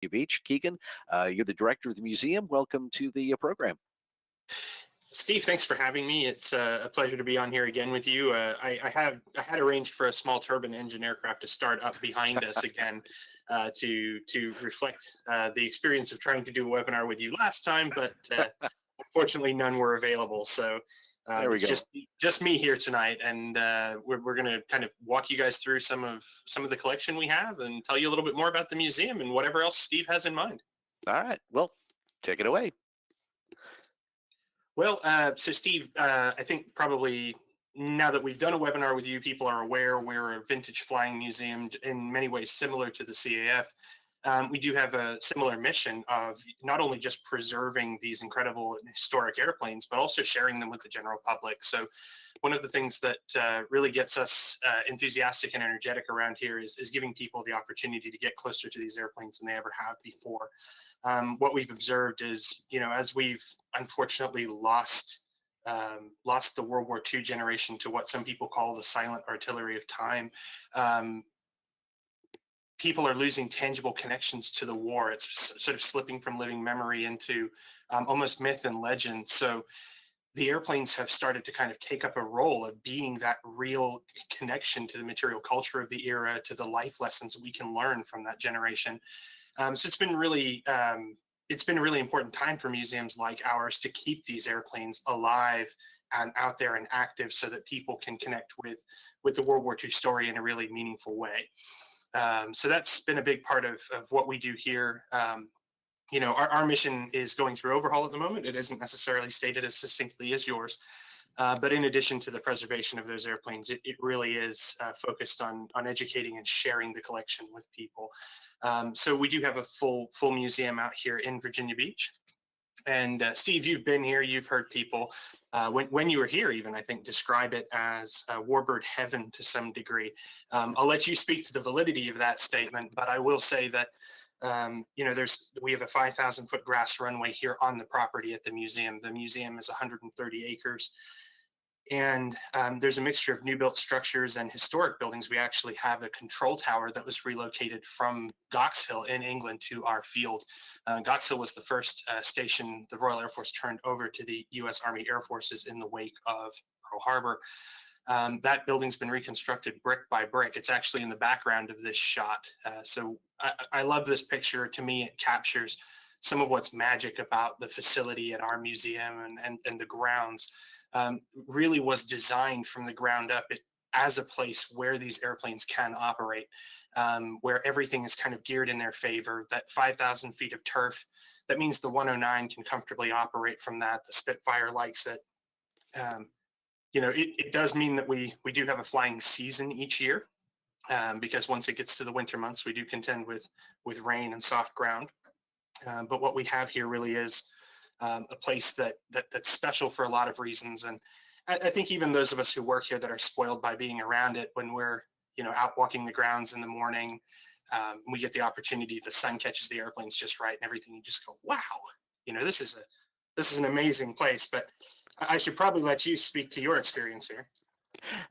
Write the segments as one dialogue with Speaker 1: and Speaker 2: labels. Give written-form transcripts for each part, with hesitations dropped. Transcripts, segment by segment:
Speaker 1: Beach. Keegan, you're the director of the museum. Welcome to the program.
Speaker 2: Steve, thanks for having me. It's a pleasure to be on here again with you. I had arranged for a small turbine engine aircraft to start up behind us again to reflect the experience of trying to do a webinar with you last time, but unfortunately none were available. So it's just me here tonight, and we're going to kind of walk you guys through some of the collection we have and tell you a little bit more about the museum and whatever else Steve has in mind.
Speaker 1: All right, well, take it away.
Speaker 2: Well, so Steve, I think probably now that we've done a webinar with you, people are aware we're a vintage flying museum in many ways similar to the CAF. We do have a similar mission of not only just preserving these incredible historic airplanes, but also sharing them with the general public. So one of the things that really gets us enthusiastic and energetic around here is giving people the opportunity to get closer to these airplanes than they ever have before. What we've observed is, as we've unfortunately lost the World War II generation to what some people call the silent artillery of time, people are losing tangible connections to the war. It's sort of slipping from living memory into almost myth and legend. So the airplanes have started to kind of take up a role of being that real connection to the material culture of the era, to the life lessons we can learn from that generation. So it's been really a really important time for museums like ours to keep these airplanes alive and out there and active so that people can connect with the World War II story in a really meaningful way. So that's been a big part of what we do here. Our mission is going through overhaul at the moment. It isn't necessarily stated as succinctly as yours, but in addition to the preservation of those airplanes, it really is focused on educating and sharing the collection with people. So we do have a full museum out here in Virginia Beach. And Steve, you've been here, you've heard people, when you were here even, I think, describe it as Warbird Heaven to some degree. I'll let you speak to the validity of that statement, but I will say that, we have a 5,000-foot grass runway here on the property at the museum. The museum is 130 acres. And there's a mixture of new built structures and historic buildings. We actually have a control tower that was relocated from Goxhill in England to our field. Goxhill was the first station the Royal Air Force turned over to the U.S. Army Air Forces in the wake of Pearl Harbor. That building's been reconstructed brick by brick. It's actually in the background of this shot. So I love this picture. To me, it captures some of what's magic about the facility at our museum and the grounds. Really was designed from the ground up as a place where these airplanes can operate, where everything is kind of geared in their favor. That 5,000 feet of turf, that means the 109 can comfortably operate from that. The Spitfire likes it. It does mean that we do have a flying season each year, because once it gets to the winter months, we do contend with rain and soft ground. But what we have here really is a place that's special for a lot of reasons. And I think even those of us who work here that are spoiled by being around it, when we're, out walking the grounds in the morning, we get the opportunity, the sun catches the airplanes just right and everything. You just go, wow, this is an amazing place. But I should probably let you speak to your experience here.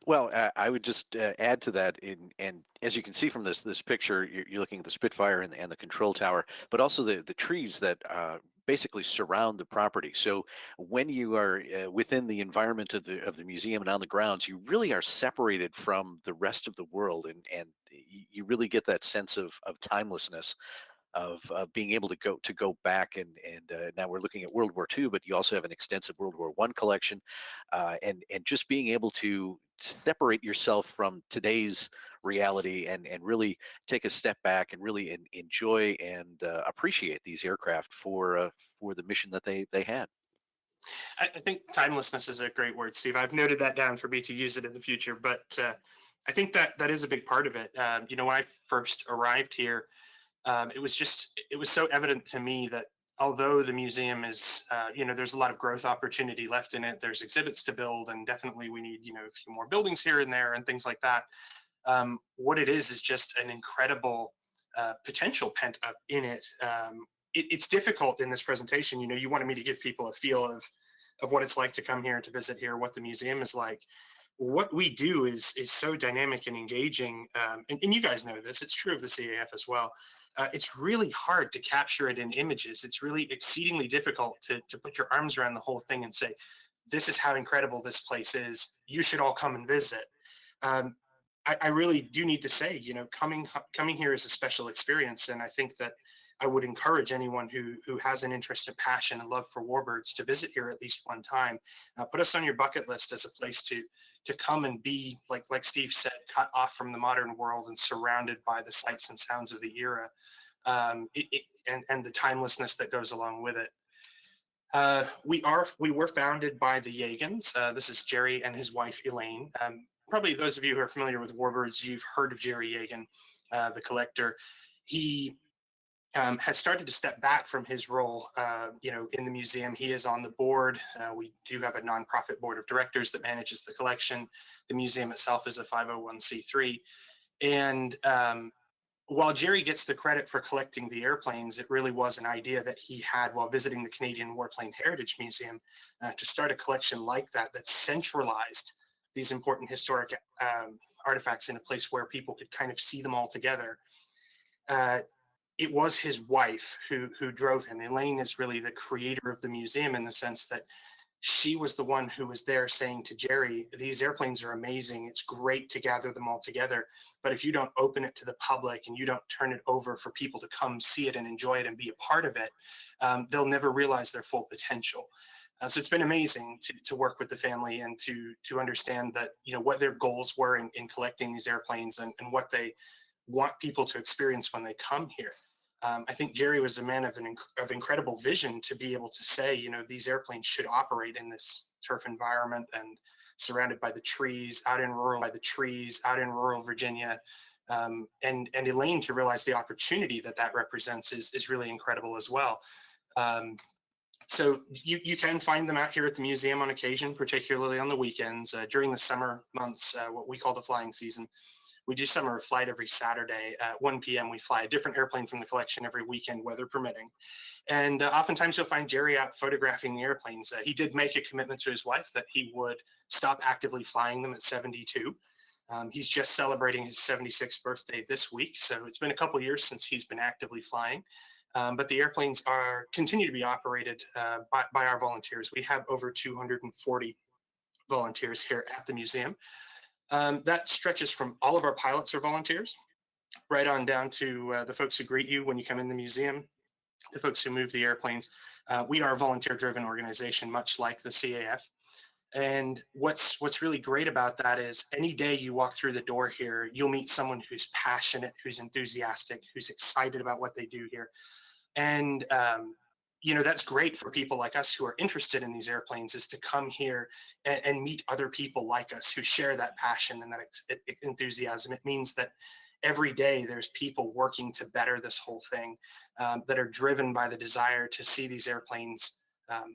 Speaker 1: Well, I would just add to that, and as you can see from this picture, you're looking at the Spitfire and the control tower, but also the trees that basically surround the property. So when you are within the environment of the museum and on the grounds, you really are separated from the rest of the world, and you really get that sense of timelessness. Of being able to go back and now we're looking at World War II, but you also have an extensive World War I collection, and just being able to separate yourself from today's reality and really take a step back and really enjoy and appreciate these aircraft for the mission that they had.
Speaker 2: I think timelessness is a great word, Steve. I've noted that down for me to use it in the future, but I think that is a big part of it. When I first arrived here, it was so evident to me that although the museum is, there's a lot of growth opportunity left in it, there's exhibits to build, and definitely we need, a few more buildings here and there and things like that. What it is just an incredible potential pent up in it. It's difficult in this presentation. You wanted me to give people a feel of what it's like to come here, to visit here, what the museum is like. What we do is so dynamic and engaging, and you guys know this, it's true of the CAF as well. it's really hard to capture it in images. It's really exceedingly difficult to put your arms around the whole thing and say, this is how incredible this place is. You should all come and visit. I really do need to say, coming here is a special experience, and I think that I would encourage anyone who has an interest and passion and love for warbirds to visit here at least one time. Put us on your bucket list as a place to come and be, like Steve said, cut off from the modern world and surrounded by the sights and sounds of the era, and the timelessness that goes along with it. We were founded by the Yagans. This is Jerry and his wife Elaine. Probably those of you who are familiar with warbirds, you've heard of Jerry Yagan, the collector. He has started to step back from his role, in the museum. He is on the board. We do have a nonprofit board of directors that manages the collection. The museum itself is a 501c3. And while Jerry gets the credit for collecting the airplanes, it really was an idea that he had while visiting the Canadian Warplane Heritage Museum to start a collection like that centralized these important historic artifacts in a place where people could kind of see them all together. It was his wife who drove him. Elaine is really the creator of the museum in the sense that she was the one who was there saying to Jerry, these airplanes are amazing. It's great to gather them all together. But if you don't open it to the public and you don't turn it over for people to come see it and enjoy it and be a part of it, they'll never realize their full potential. So it's been amazing to work with the family and to understand that, what their goals were in collecting these airplanes and what they want people to experience when they come here. I think Jerry was a man of incredible vision to be able to say, these airplanes should operate in this turf environment and surrounded by the trees, out in rural Virginia. And Elaine to realize the opportunity that represents is really incredible as well. So you can find them out here at the museum on occasion, particularly on the weekends. During the summer months, what we call the flying season, we do summer flight every Saturday at 1 p.m. We fly a different airplane from the collection every weekend, weather permitting. And oftentimes you'll find Jerry out photographing the airplanes. He did make a commitment to his wife that he would stop actively flying them at 72. He's just celebrating his 76th birthday this week. So it's been a couple years since he's been actively flying. But the airplanes continue to be operated by our volunteers. We have over 240 volunteers here at the museum. That stretches from all of our pilots are volunteers, right on down to the folks who greet you when you come in the museum, the folks who move the airplanes. We are a volunteer-driven organization, much like the CAF. And what's really great about that is any day you walk through the door here, you'll meet someone who's passionate, who's enthusiastic, who's excited about what they do here. And that's great for people like us who are interested in these airplanes, is to come here and meet other people like us who share that passion and that enthusiasm. It means that every day there's people working to better this whole thing, that are driven by the desire to see these airplanes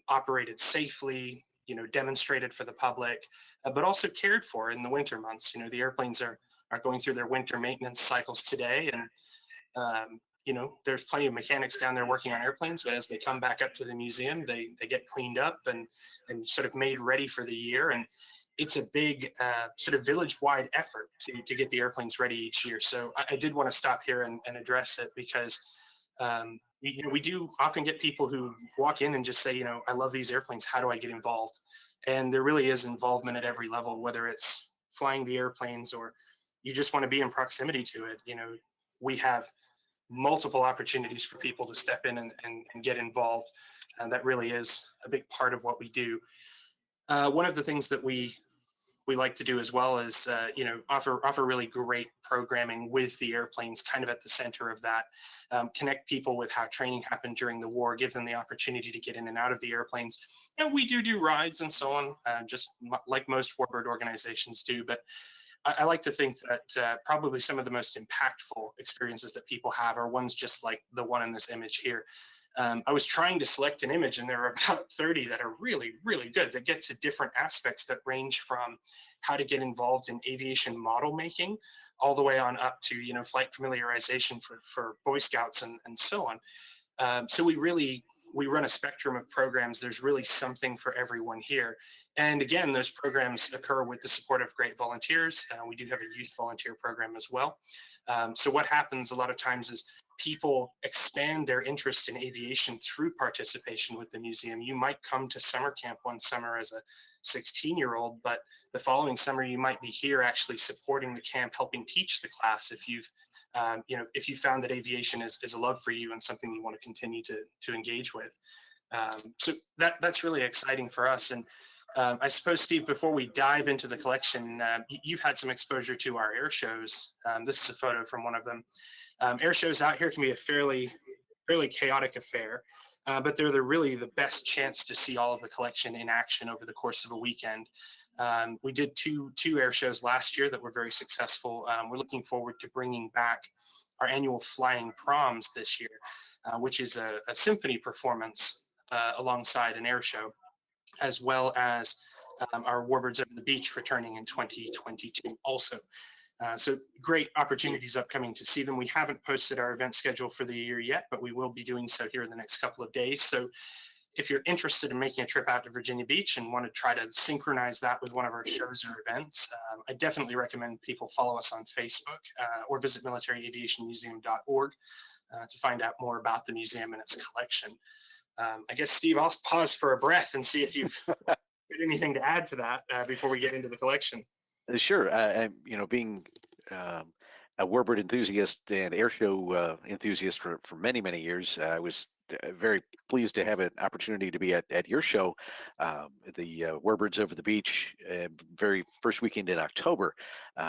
Speaker 2: operated safely, demonstrated for the public, but also cared for in the winter months. The airplanes are going through their winter maintenance cycles today, and there's plenty of mechanics down there working on airplanes, but as they come back up to the museum, they get cleaned up and sort of made ready for the year. And it's a big sort of village-wide effort to get the airplanes ready each year. So I did want to stop here and address it because we do often get people who walk in and just say, I love these airplanes. How do I get involved? And there really is involvement at every level, whether it's flying the airplanes or you just want to be in proximity to it. We have multiple opportunities for people to step in and get involved. And that really is a big part of what we do. One of the things that we like to do as well is, offer really great programming with the airplanes kind of at the center of that. Connect people with how training happened during the war, give them the opportunity to get in and out of the airplanes. And we do rides and so on, just like most warbird organizations do. But I like to think that probably some of the most impactful experiences that people have are ones just like the one in this image here. I was trying to select an image, and there are about 30 that are really, really good, that get to different aspects that range from how to get involved in aviation model making all the way on up to, flight familiarization for Boy Scouts and so on. So we run a spectrum of programs. There's really something for everyone here. And again, those programs occur with the support of great volunteers. We do have a youth volunteer program as well. So what happens a lot of times is people expand their interest in aviation through participation with the museum. You might come to summer camp one summer as a 16-year-old, but the following summer you might be here actually supporting the camp, helping teach the class if you've if you found that aviation is a love for you and something you want to continue to engage with. So that's really exciting for us. And I suppose, Steve, before we dive into the collection, you've had some exposure to our air shows. This is a photo from one of them. Air shows out here can be a fairly chaotic affair, but they're really the best chance to see all of the collection in action over the course of a weekend. We did two air shows last year that were very successful. We're looking forward to bringing back our annual Flying Proms this year, which is a symphony performance alongside an air show, as well as our Warbirds Over the Beach returning in 2022 also. So great opportunities upcoming to see them. We haven't posted our event schedule for the year yet, but we will be doing so here in the next couple of days. So if you're interested in making a trip out to Virginia Beach and want to try to synchronize that with one of our shows or events, I definitely recommend people follow us on Facebook or visit militaryaviationmuseum.org to find out more about the museum and its collection. I guess, Steve, I'll pause for a breath and see if you've got anything to add to that before we get into the collection.
Speaker 1: Sure. Being a Warbird enthusiast and airshow enthusiast for many, many years, I was very pleased to have an opportunity to be at your show, the Warbirds Over the Beach, very first weekend in October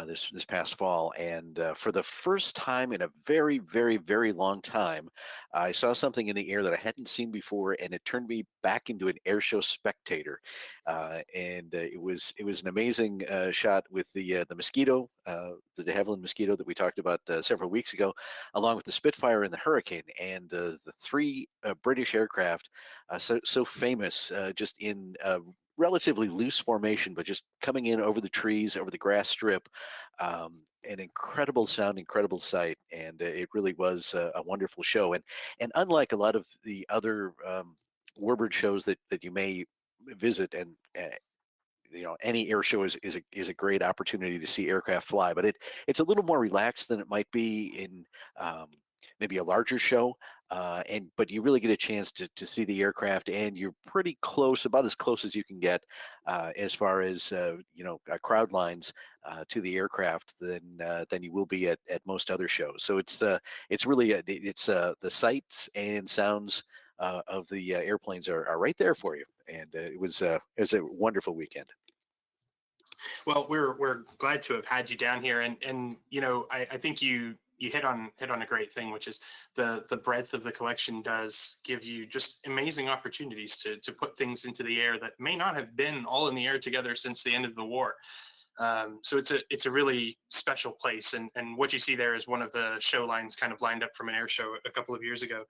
Speaker 1: this past fall. And for the first time in a very, very, very long time, I saw something in the air that I hadn't seen before, and it turned me back into an airshow spectator. And it was an amazing shot with the Mosquito, the de Havilland Mosquito that we talked about several weeks ago, along with the Spitfire and the Hurricane, and the three British aircraft, so famous just in relatively loose formation, but just coming in over the trees, over the grass strip. An incredible sound, incredible sight, and it really was a wonderful show. And unlike a lot of the other Warbird shows that you may visit, and any air show is a great opportunity to see aircraft fly, but it's a little more relaxed than it might be in maybe a larger show, but you really get a chance to see the aircraft, and you're pretty close, about as close as you can get as far as crowd lines to the aircraft than you will be at most other shows. So it's really the sights and sounds of the airplanes are right there for you, and it was a wonderful weekend.
Speaker 2: Well, we're glad to have had you down here, and I think you hit on a great thing, which is the breadth of the collection does give you just amazing opportunities to put things into the air that may not have been all in the air together since the end of the war. So it's a really special place, and what you see there is one of the show lines kind of lined up from an air show a couple of years ago.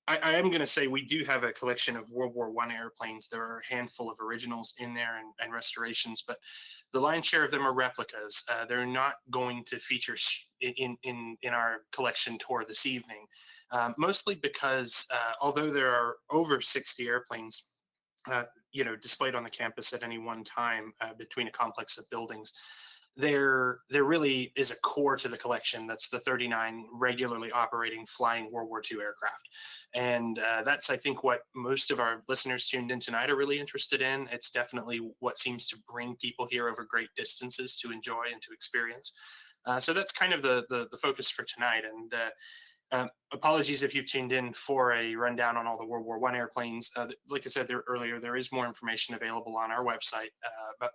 Speaker 2: I am going to say we do have a collection of World War I airplanes. There are a handful of originals in there and restorations, but the lion's share of them are replicas. They're not going to feature in our collection tour this evening, mostly because although there are over 60 airplanes displayed on the campus at any one time between a complex of buildings, there really is a core to the collection. That's the 39 regularly operating flying World War II aircraft. And that's, I think, what most of our listeners tuned in tonight are really interested in. It's definitely what seems to bring people here over great distances to enjoy and to experience. So that's kind of the focus for tonight. And apologies if you've tuned in for a rundown on all the World War I airplanes. Like I said earlier, there is more information available on our website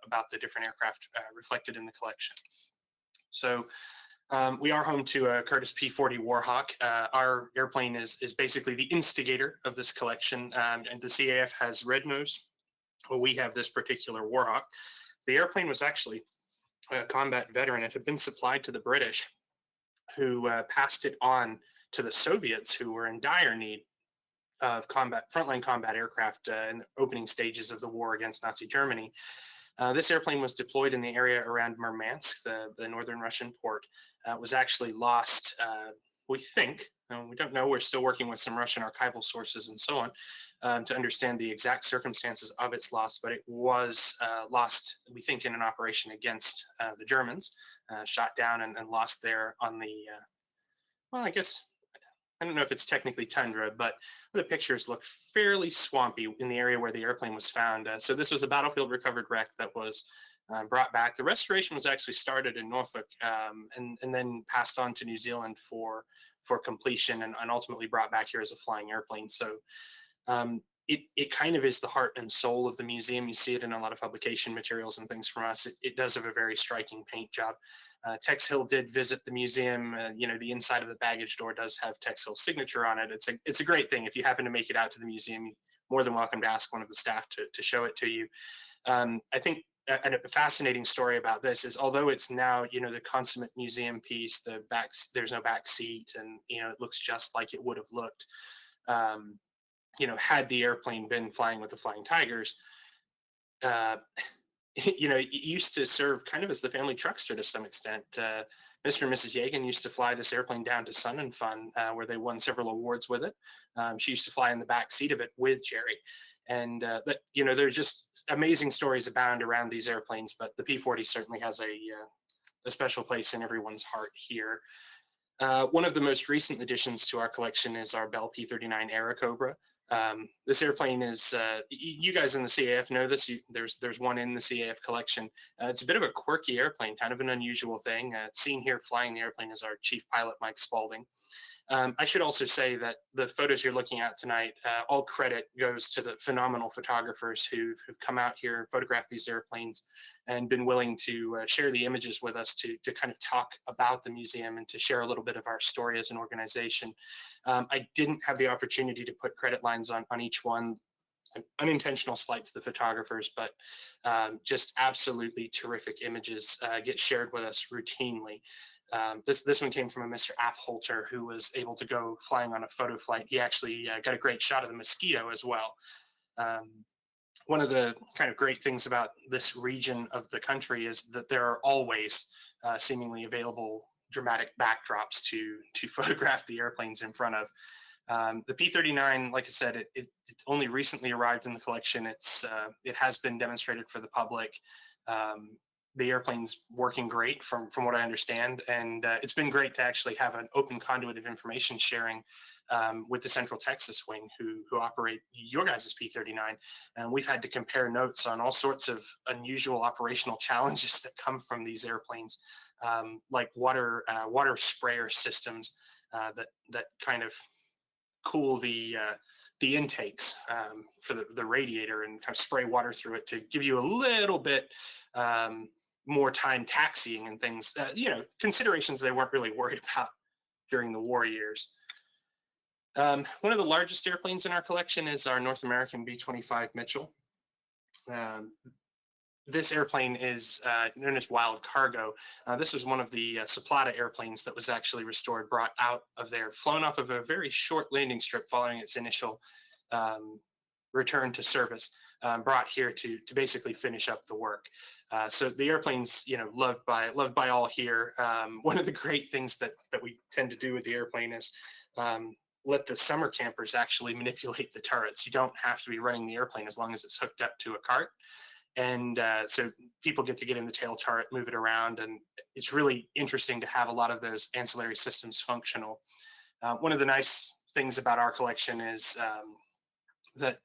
Speaker 2: about the different aircraft reflected in the collection. So we are home to a Curtiss P-40 Warhawk. Our airplane is basically the instigator of this collection, and the CAF has Red Nose. Well, we have this particular Warhawk. The airplane was actually a combat veteran. It had been supplied to the British, who passed it on to the Soviets, who were in dire need of frontline combat aircraft in the opening stages of the war against Nazi Germany. This airplane was deployed in the area around Murmansk, the northern Russian port. Was actually lost, we think, we don't know, we're still working with some Russian archival sources and so on to understand the exact circumstances of its loss, but it was lost, we think, in an operation against the Germans, shot down and lost there on the, well, I guess I don't know if it's technically tundra, but the pictures look fairly swampy in the area where the airplane was found. So this was a battlefield recovered wreck that was brought back. The restoration was actually started in Norfolk and then passed on to New Zealand for completion and ultimately brought back here as a flying airplane. So it kind of is the heart and soul of the museum. You see it in a lot of publication materials and things from us. It does have a very striking paint job. Tex Hill did visit the museum. The inside of the baggage door does have Tex Hill's signature on it. It's a great thing. If you happen to make it out to the museum, you're more than welcome to ask one of the staff to show it to you. I think a fascinating story about this is, although it's now the consummate museum piece, there's no back seat, and it looks just like it would have looked had the airplane been flying with the Flying Tigers. It used to serve kind of as the family truckster to some extent. Mr. and Mrs. Yagan used to fly this airplane down to Sun and Fun, where they won several awards with it. She used to fly in the back seat of it with Jerry. And there's just amazing stories abound around these airplanes, but the P-40 certainly has a special place in everyone's heart here. One of the most recent additions to our collection is our Bell P-39 Aerocobra. This airplane is, you guys in the CAF know this, there's one in the CAF collection. It's a bit of a quirky airplane, kind of an unusual thing. Seen here flying the airplane is our chief pilot, Mike Spaulding. I should also say that the photos you're looking at tonight, all credit goes to the phenomenal photographers who've come out here and photographed these airplanes and been willing to share the images with us to kind of talk about the museum and to share a little bit of our story as an organization. I didn't have the opportunity to put credit lines on each one. An unintentional slight to the photographers, but just absolutely terrific images get shared with us routinely. This one came from a Mr. Afholter, who was able to go flying on a photo flight. He actually got a great shot of the Mosquito as well. One of the kind of great things about this region of the country is that there are always seemingly available dramatic backdrops to photograph the airplanes in front of. The P-39, like I said, it only recently arrived in the collection. It has been demonstrated for the public. The airplane's working great from what I understand, and it's been great to actually have an open conduit of information sharing with the Central Texas wing who operate your guys' P-39. And we've had to compare notes on all sorts of unusual operational challenges that come from these airplanes, like water sprayer systems that kind of cool the intakes for the radiator and kind of spray water through it to give you a little bit more time taxiing and things, considerations they weren't really worried about during the war years. One of the largest airplanes in our collection is our North American B25 Mitchell. This airplane is known as Wild Cargo. This is one of the Soplata airplanes that was actually restored, brought out of there, flown off of a very short landing strip following its initial return to service, brought here to basically finish up the work. So the airplane's loved by all here. One of the great things that we tend to do with the airplane is let the summer campers actually manipulate the turrets. You don't have to be running the airplane as long as it's hooked up to a cart. And so people get to get in the tail turret, move it around, and it's really interesting to have a lot of those ancillary systems functional. One of the nice things about our collection is that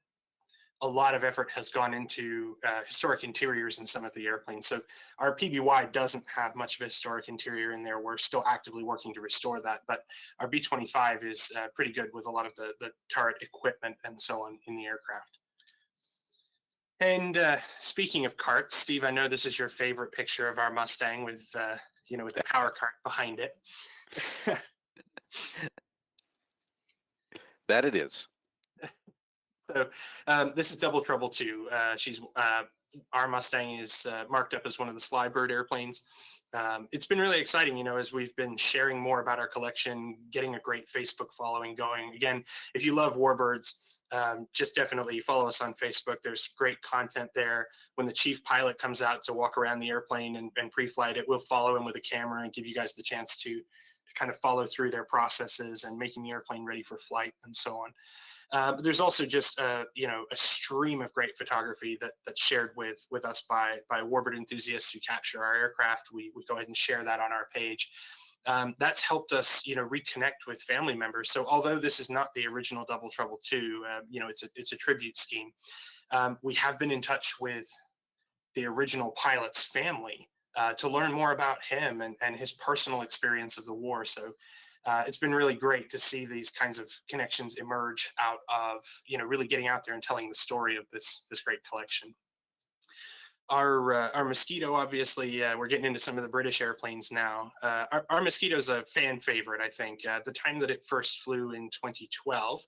Speaker 2: a lot of effort has gone into historic interiors in some of the airplanes. So our PBY doesn't have much of a historic interior in there. We're still actively working to restore that, but our B25 is pretty good with a lot of the turret equipment and so on in the aircraft. And speaking of carts, Steve, I know this is your favorite picture of our Mustang with with the power cart behind it.
Speaker 1: That it is.
Speaker 2: So this is Double Trouble 2. Our Mustang is marked up as one of the Slybird airplanes. It's been really exciting, as we've been sharing more about our collection, getting a great Facebook following going. Again, if you love Warbirds, just definitely follow us on Facebook. There's great content there. When the chief pilot comes out to walk around the airplane and pre-flight it, we'll follow him with a camera and give you guys the chance to kind of follow through their processes and making the airplane ready for flight and so on. But there's also just a stream of great photography that's shared with us by Warbird enthusiasts who capture our aircraft. We go ahead and share that on our page. That's helped us, reconnect with family members. So although this is not the original Double Trouble 2, it's a tribute scheme. We have been in touch with the original pilot's family to learn more about him and his personal experience of the war. So it's been really great to see these kinds of connections emerge out of, really getting out there and telling the story of this great collection. Our Mosquito, obviously, we're getting into some of the British airplanes now. Our Mosquito is a fan favorite, I think. At the time that it first flew in 2012,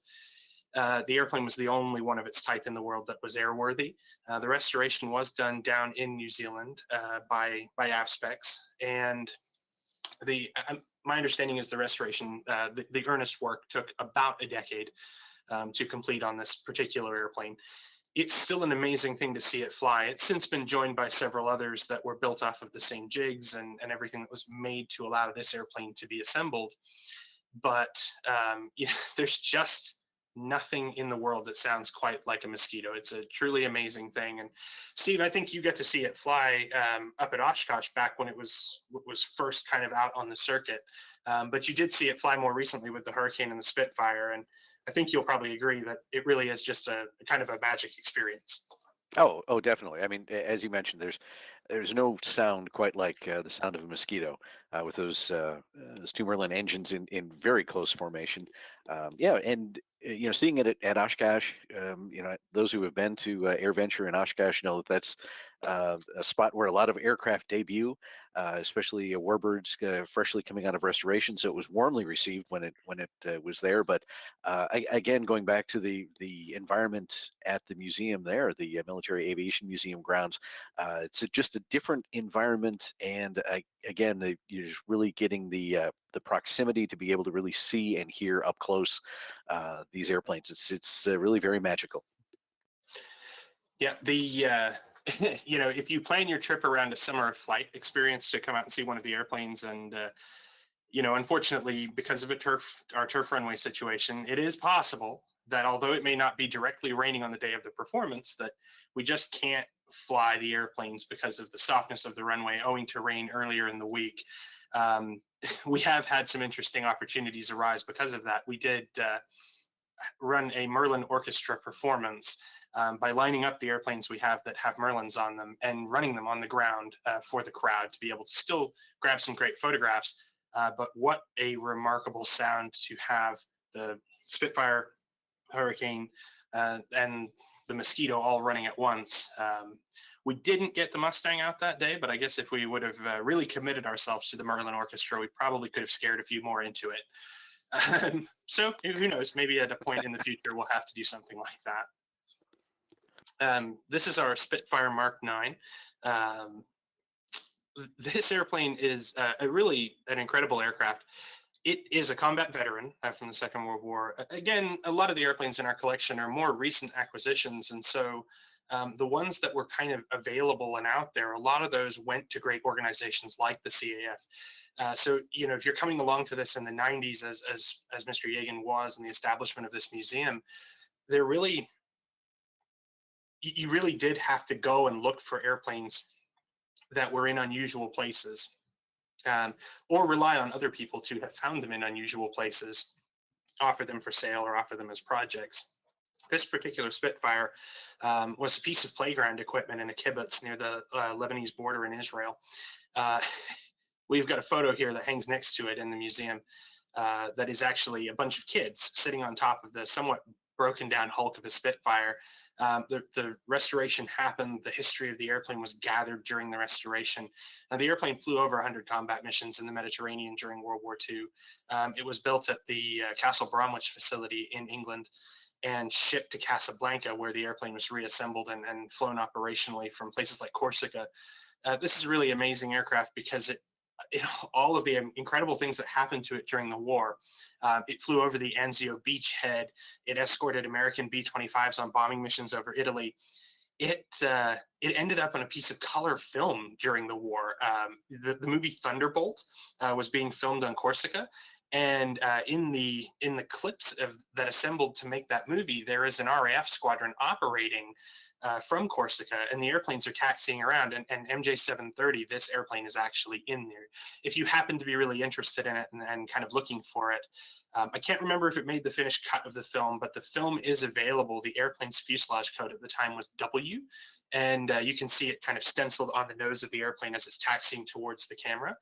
Speaker 2: the airplane was the only one of its type in the world that was airworthy. The restoration was done down in New Zealand by AFSpecs, and my understanding is the restoration, the earnest work took about a decade to complete on this particular airplane. It's still an amazing thing to see it fly. It's since been joined by several others that were built off of the same jigs and everything that was made to allow this airplane to be assembled. But there's just nothing in the world that sounds quite like a Mosquito. It's a truly amazing thing. And Steve, I think you get to see it fly up at Oshkosh back when it was first kind of out on the circuit. But you did see it fly more recently with the Hurricane and the Spitfire. And I think you'll probably agree that it really is just a kind of a magic experience.
Speaker 1: Oh, definitely. I mean, as you mentioned, there's no sound quite like the sound of a Mosquito with those two Merlin engines in very close formation. Yeah, and seeing it at Oshkosh, those who have been to AirVenture and Oshkosh know that that's a spot where a lot of aircraft debut, especially Warbirds freshly coming out of restoration. So it was warmly received when it was there. But again, going back to the environment at the museum there, the Military Aviation Museum grounds, it's just a different environment, and again, you're just really getting the proximity to be able to really see and hear up close these airplanes. It's really very magical.
Speaker 2: Yeah, if you plan your trip around a summer flight experience to come out and see one of the airplanes, and unfortunately, because of our turf runway situation, it is possible that although it may not be directly raining on the day of the performance, that we just can't fly the airplanes because of the softness of the runway owing to rain earlier in the week. We have had some interesting opportunities arise because of that. We did run a Merlin orchestra performance by lining up the airplanes we have that have Merlins on them and running them on the ground for the crowd to be able to still grab some great photographs. But what a remarkable sound to have the Spitfire, Hurricane, and the Mosquito all running at once. We didn't get the Mustang out that day, but I guess if we would have really committed ourselves to the Merlin Orchestra, we probably could have scared a few more into it. So who knows, maybe at a point in the future, we'll have to do something like that. This is our Spitfire Mark 9. This airplane is really an incredible aircraft. It is a combat veteran from the Second World War. Again, a lot of the airplanes in our collection are more recent acquisitions, and so the ones that were kind of available and out there, a lot of those went to great organizations like the CAF. So, if you're coming along to this in the 90s, as Mr. Yegan was in the establishment of this museum, you really did have to go and look for airplanes that were in unusual places, or rely on other people to have found them in unusual places, offer them for sale or offer them as projects. This particular Spitfire was a piece of playground equipment in a kibbutz near the Lebanese border in Israel. We've got a photo here that hangs next to it in the museum that is actually a bunch of kids sitting on top of the somewhat broken down hulk of a Spitfire. The restoration happened. The history of the airplane was gathered during the restoration. Now, the airplane flew over 100 combat missions in the Mediterranean during World War II. It was built at the Castle Bromwich facility in England and shipped to Casablanca, where the airplane was reassembled and flown operationally from places like Corsica. This is a really amazing aircraft because all of the incredible things that happened to it during the war. It flew over the Anzio beachhead. It escorted American B-25s on bombing missions over Italy. It ended up on a piece of color film during the war. The movie Thunderbolt was being filmed on Corsica, And in the clips that assembled to make that movie, there is an RAF squadron operating from Corsica, and the airplanes are taxiing around. And MJ730, this airplane is actually in there. If you happen to be really interested in it and kind of looking for it, I can't remember if it made the finished cut of the film, but the film is available. The airplane's fuselage code at the time was W, and you can see it kind of stenciled on the nose of the airplane as it's taxiing towards the camera.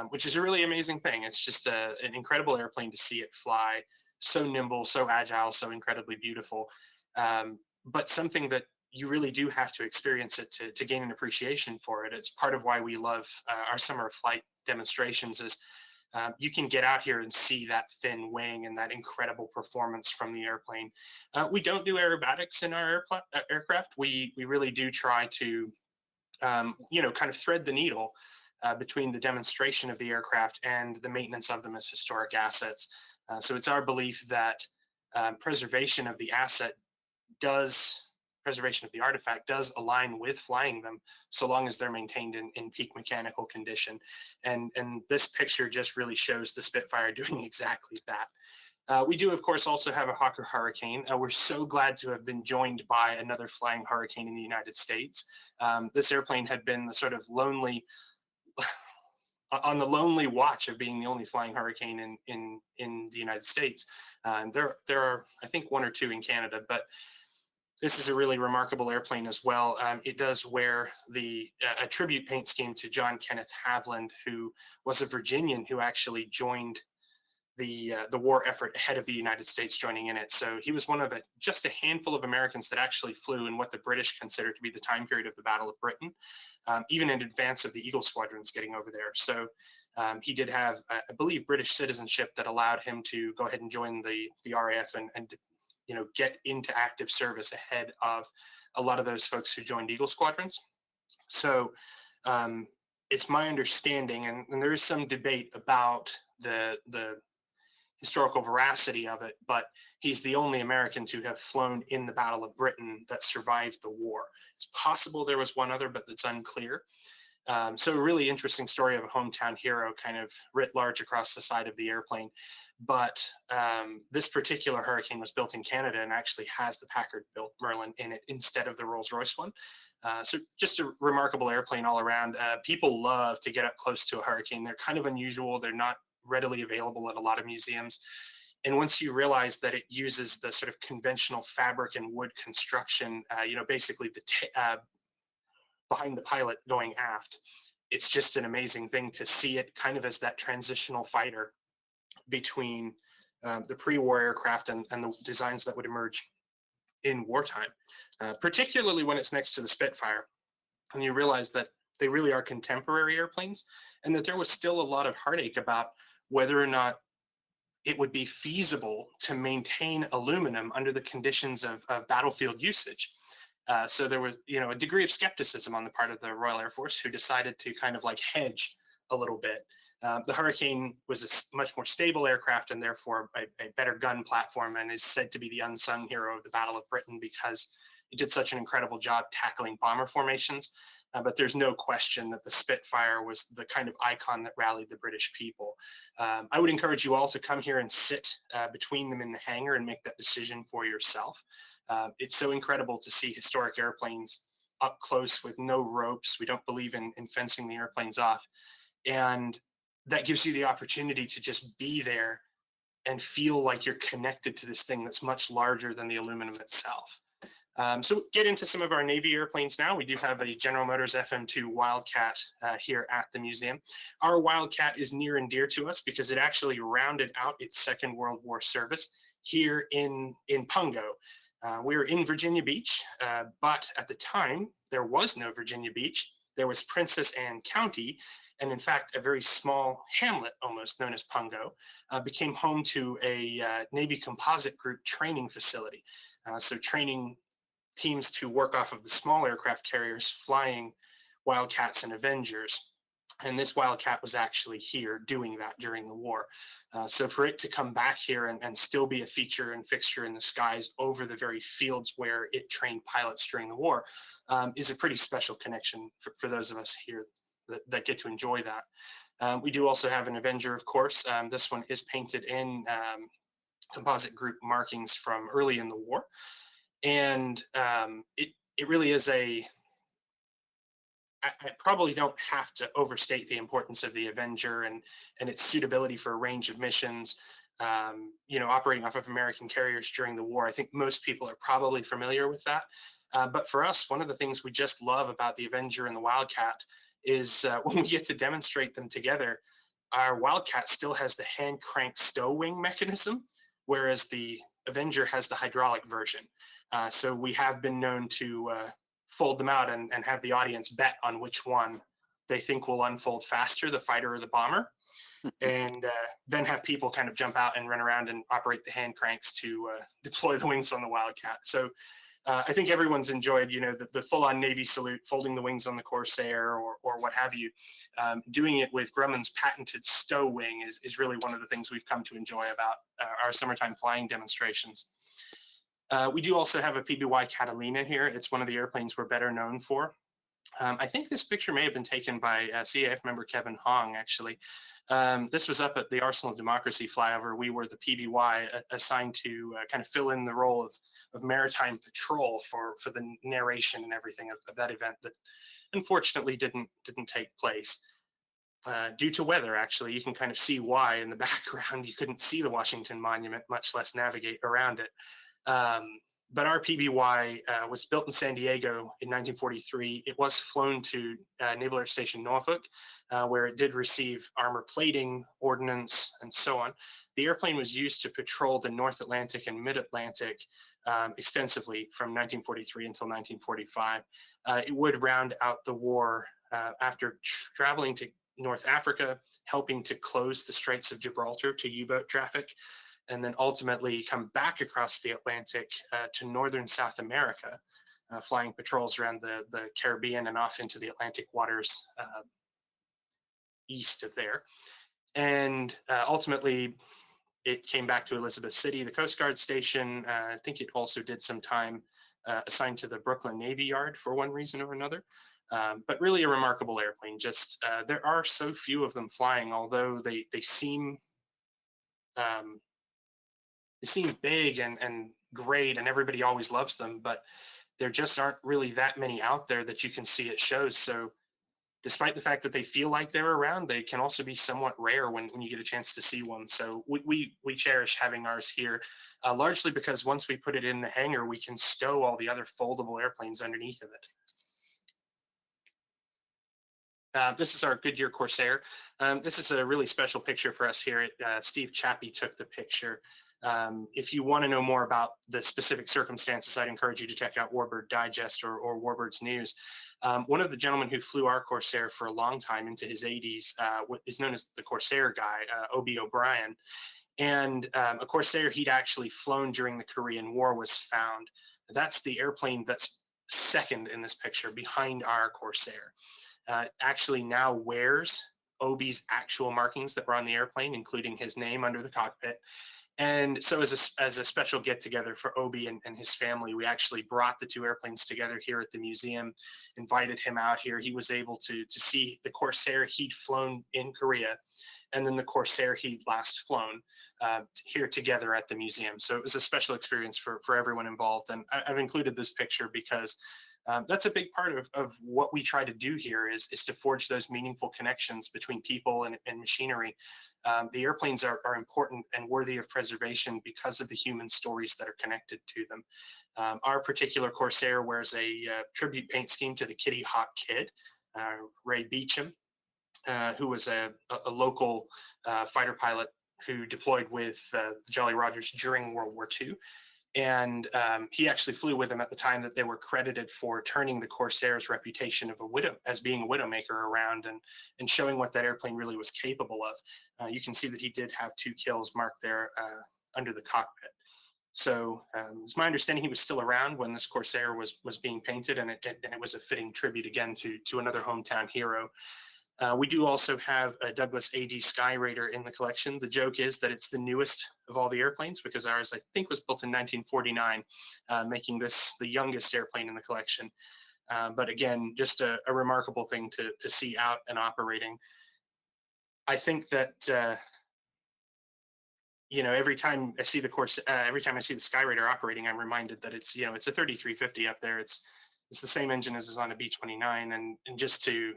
Speaker 2: Which is a really amazing thing. It's just an incredible airplane to see it fly, so nimble, so agile, so incredibly beautiful. But something that you really do have to experience it to gain an appreciation for it. It's part of why we love our summer of flight demonstrations is you can get out here and see that thin wing and that incredible performance from the airplane. We don't do aerobatics in our aircraft. We really do try to, kind of thread the needle between the demonstration of the aircraft and the maintenance of them as historic assets. So it's our belief that preservation of the artifact does align with flying them, so long as they're maintained in peak mechanical condition. And this picture just really shows the Spitfire doing exactly that. We do, of course, also have a Hawker Hurricane. We're so glad to have been joined by another flying Hurricane in the United States. This airplane had been the sort of on the lonely watch of being the only flying Hurricane in the United States. There are, I think, one or two in Canada, but this is a really remarkable airplane as well. It does wear a tribute paint scheme to John Kenneth Haviland, who was a Virginian who actually joined the war effort ahead of the United States joining in it. So he was one of just a handful of Americans that actually flew in what the British considered to be the time period of the Battle of Britain, even in advance of the Eagle squadrons getting over there. So he did have, I believe, British citizenship that allowed him to go ahead and join the RAF and get into active service ahead of a lot of those folks who joined Eagle squadrons. So it's my understanding, and there is some debate about the historical veracity of it, but he's the only American to have flown in the Battle of Britain that survived the war. It's possible there was one other, but it's unclear. So a really interesting story of a hometown hero kind of writ large across the side of the airplane. But this particular Hurricane was built in Canada and actually has the Packard-built Merlin in it instead of the Rolls-Royce one. So just a remarkable airplane all around. People love to get up close to a Hurricane. They're kind of unusual. They're not readily available at a lot of museums. And once you realize that it uses the sort of conventional fabric and wood construction, basically the behind the pilot going aft, it's just an amazing thing to see it kind of as that transitional fighter between the pre-war aircraft and the designs that would emerge in wartime, particularly when it's next to the Spitfire. And you realize that they really are contemporary airplanes, and that there was still a lot of heartache about whether or not it would be feasible to maintain aluminum under the conditions of battlefield usage. So there was, a degree of skepticism on the part of the Royal Air Force, who decided to kind of like hedge a little bit. The Hurricane was a much more stable aircraft and therefore a better gun platform, and is said to be the unsung hero of the Battle of Britain because it did such an incredible job tackling bomber formations. But there's no question that the Spitfire was the kind of icon that rallied the British people. I would encourage you all to come here and sit between them in the hangar and make that decision for yourself. It's so incredible to see historic airplanes up close with no ropes. We don't believe in fencing the airplanes off. And that gives you the opportunity to just be there and feel like you're connected to this thing that's much larger than the aluminum itself. So get into some of our Navy airplanes now. We do have a General Motors FM2 Wildcat here at the museum. Our Wildcat is near and dear to us because it actually rounded out its Second World War service here in Pungo. We were in Virginia Beach, but at the time, there was no Virginia Beach. There was Princess Anne County, and in fact, a very small hamlet, almost known as Pungo, became home to a Navy composite group training facility. So training teams to work off of the small aircraft carriers flying Wildcats and Avengers. And this Wildcat was actually here doing that during the war. So for it to come back here and still be a feature and fixture in the skies over the very fields where it trained pilots during the war is a pretty special connection for those of us here that get to enjoy that. We do also have an Avenger, of course. This one is painted in composite group markings from early in the war. And it really is I probably don't have to overstate the importance of the Avenger and its suitability for a range of missions, operating off of American carriers during the war. I think most people are probably familiar with that. But for us, one of the things we just love about the Avenger and the Wildcat is when we get to demonstrate them together, our Wildcat still has the hand crank stow wing mechanism, whereas the Avenger has the hydraulic version. So we have been known to fold them out and have the audience bet on which one they think will unfold faster, the fighter or the bomber, and then have people kind of jump out and run around and operate the hand cranks to deploy the wings on the Wildcat. So I think everyone's enjoyed, the full-on Navy salute, folding the wings on the Corsair or what have you. Doing it with Grumman's patented stow wing is really one of the things we've come to enjoy about our summertime flying demonstrations. We do also have a PBY Catalina here. It's one of the airplanes we're better known for. I think this picture may have been taken by CAF member Kevin Hong, actually. This was up at the Arsenal of Democracy flyover. We were the PBY assigned to kind of fill in the role of maritime patrol for the narration and everything of that event that unfortunately didn't take place. Due to weather, actually. You can kind of see why in the background. You couldn't see the Washington Monument, much less navigate around it. But our PBY was built in San Diego in 1943. It was flown to Naval Air Station Norfolk, where it did receive armor plating, ordnance, and so on. The airplane was used to patrol the North Atlantic and Mid-Atlantic extensively from 1943 until 1945. It would round out the war after traveling to North Africa, helping to close the Straits of Gibraltar to U-boat traffic, and then ultimately come back across the Atlantic to northern South America, flying patrols around the Caribbean and off into the Atlantic waters east of there. And ultimately, it came back to Elizabeth City, the Coast Guard station. I think it also did some time assigned to the Brooklyn Navy Yard for one reason or another. But really a remarkable airplane. Just there are so few of them flying, although they seem big and great, and everybody always loves them, but there just aren't really that many out there that you can see at shows. So despite the fact that they feel like they're around, they can also be somewhat rare when you get a chance to see one. So we cherish having ours here, largely because once we put it in the hangar, we can stow all the other foldable airplanes underneath of it. This is our Goodyear Corsair. This is a really special picture for us here. Steve Chappie took the picture. If you want to know more about the specific circumstances, I'd encourage you to check out Warbird Digest or Warbird's News. One of the gentlemen who flew our Corsair for a long time into his 80s is known as the Corsair guy, O.B. O'Brien. And a Corsair he'd actually flown during the Korean War was found. That's the airplane that's second in this picture behind our Corsair. Actually now wears OB's actual markings that were on the airplane, including his name under the cockpit. And so as a special get together for Obi and his family, we actually brought the two airplanes together here at the museum, invited him out here. He was able to see the Corsair he'd flown in Korea, and then the Corsair he'd last flown here together at the museum. So it was a special experience for everyone involved. And I've included this picture because that's a big part of what we try to do here is to forge those meaningful connections between people and machinery. The airplanes are important and worthy of preservation because of the human stories that are connected to them. Our particular Corsair wears a tribute paint scheme to the Kitty Hawk Kid, Ray Beecham, who was a local fighter pilot who deployed with the Jolly Rogers during World War II. And he actually flew with them at the time that they were credited for turning the Corsair's reputation of as being a widowmaker around and showing what that airplane really was capable of. You can see that he did have 2 kills marked there under the cockpit. So it's my understanding he was still around when this Corsair was being painted, and it was a fitting tribute again to another hometown hero. We do also have a Douglas D Skyraider in the collection. The joke is that it's the newest of all the airplanes because ours, I think, was built in 1949, making this the youngest airplane in the collection. But again, just a remarkable thing to see out and operating. I think that every time I see the every time I see the Skyraider operating, I'm reminded that it's it's a 3350 up there. It's the same engine as is on a B29, and just to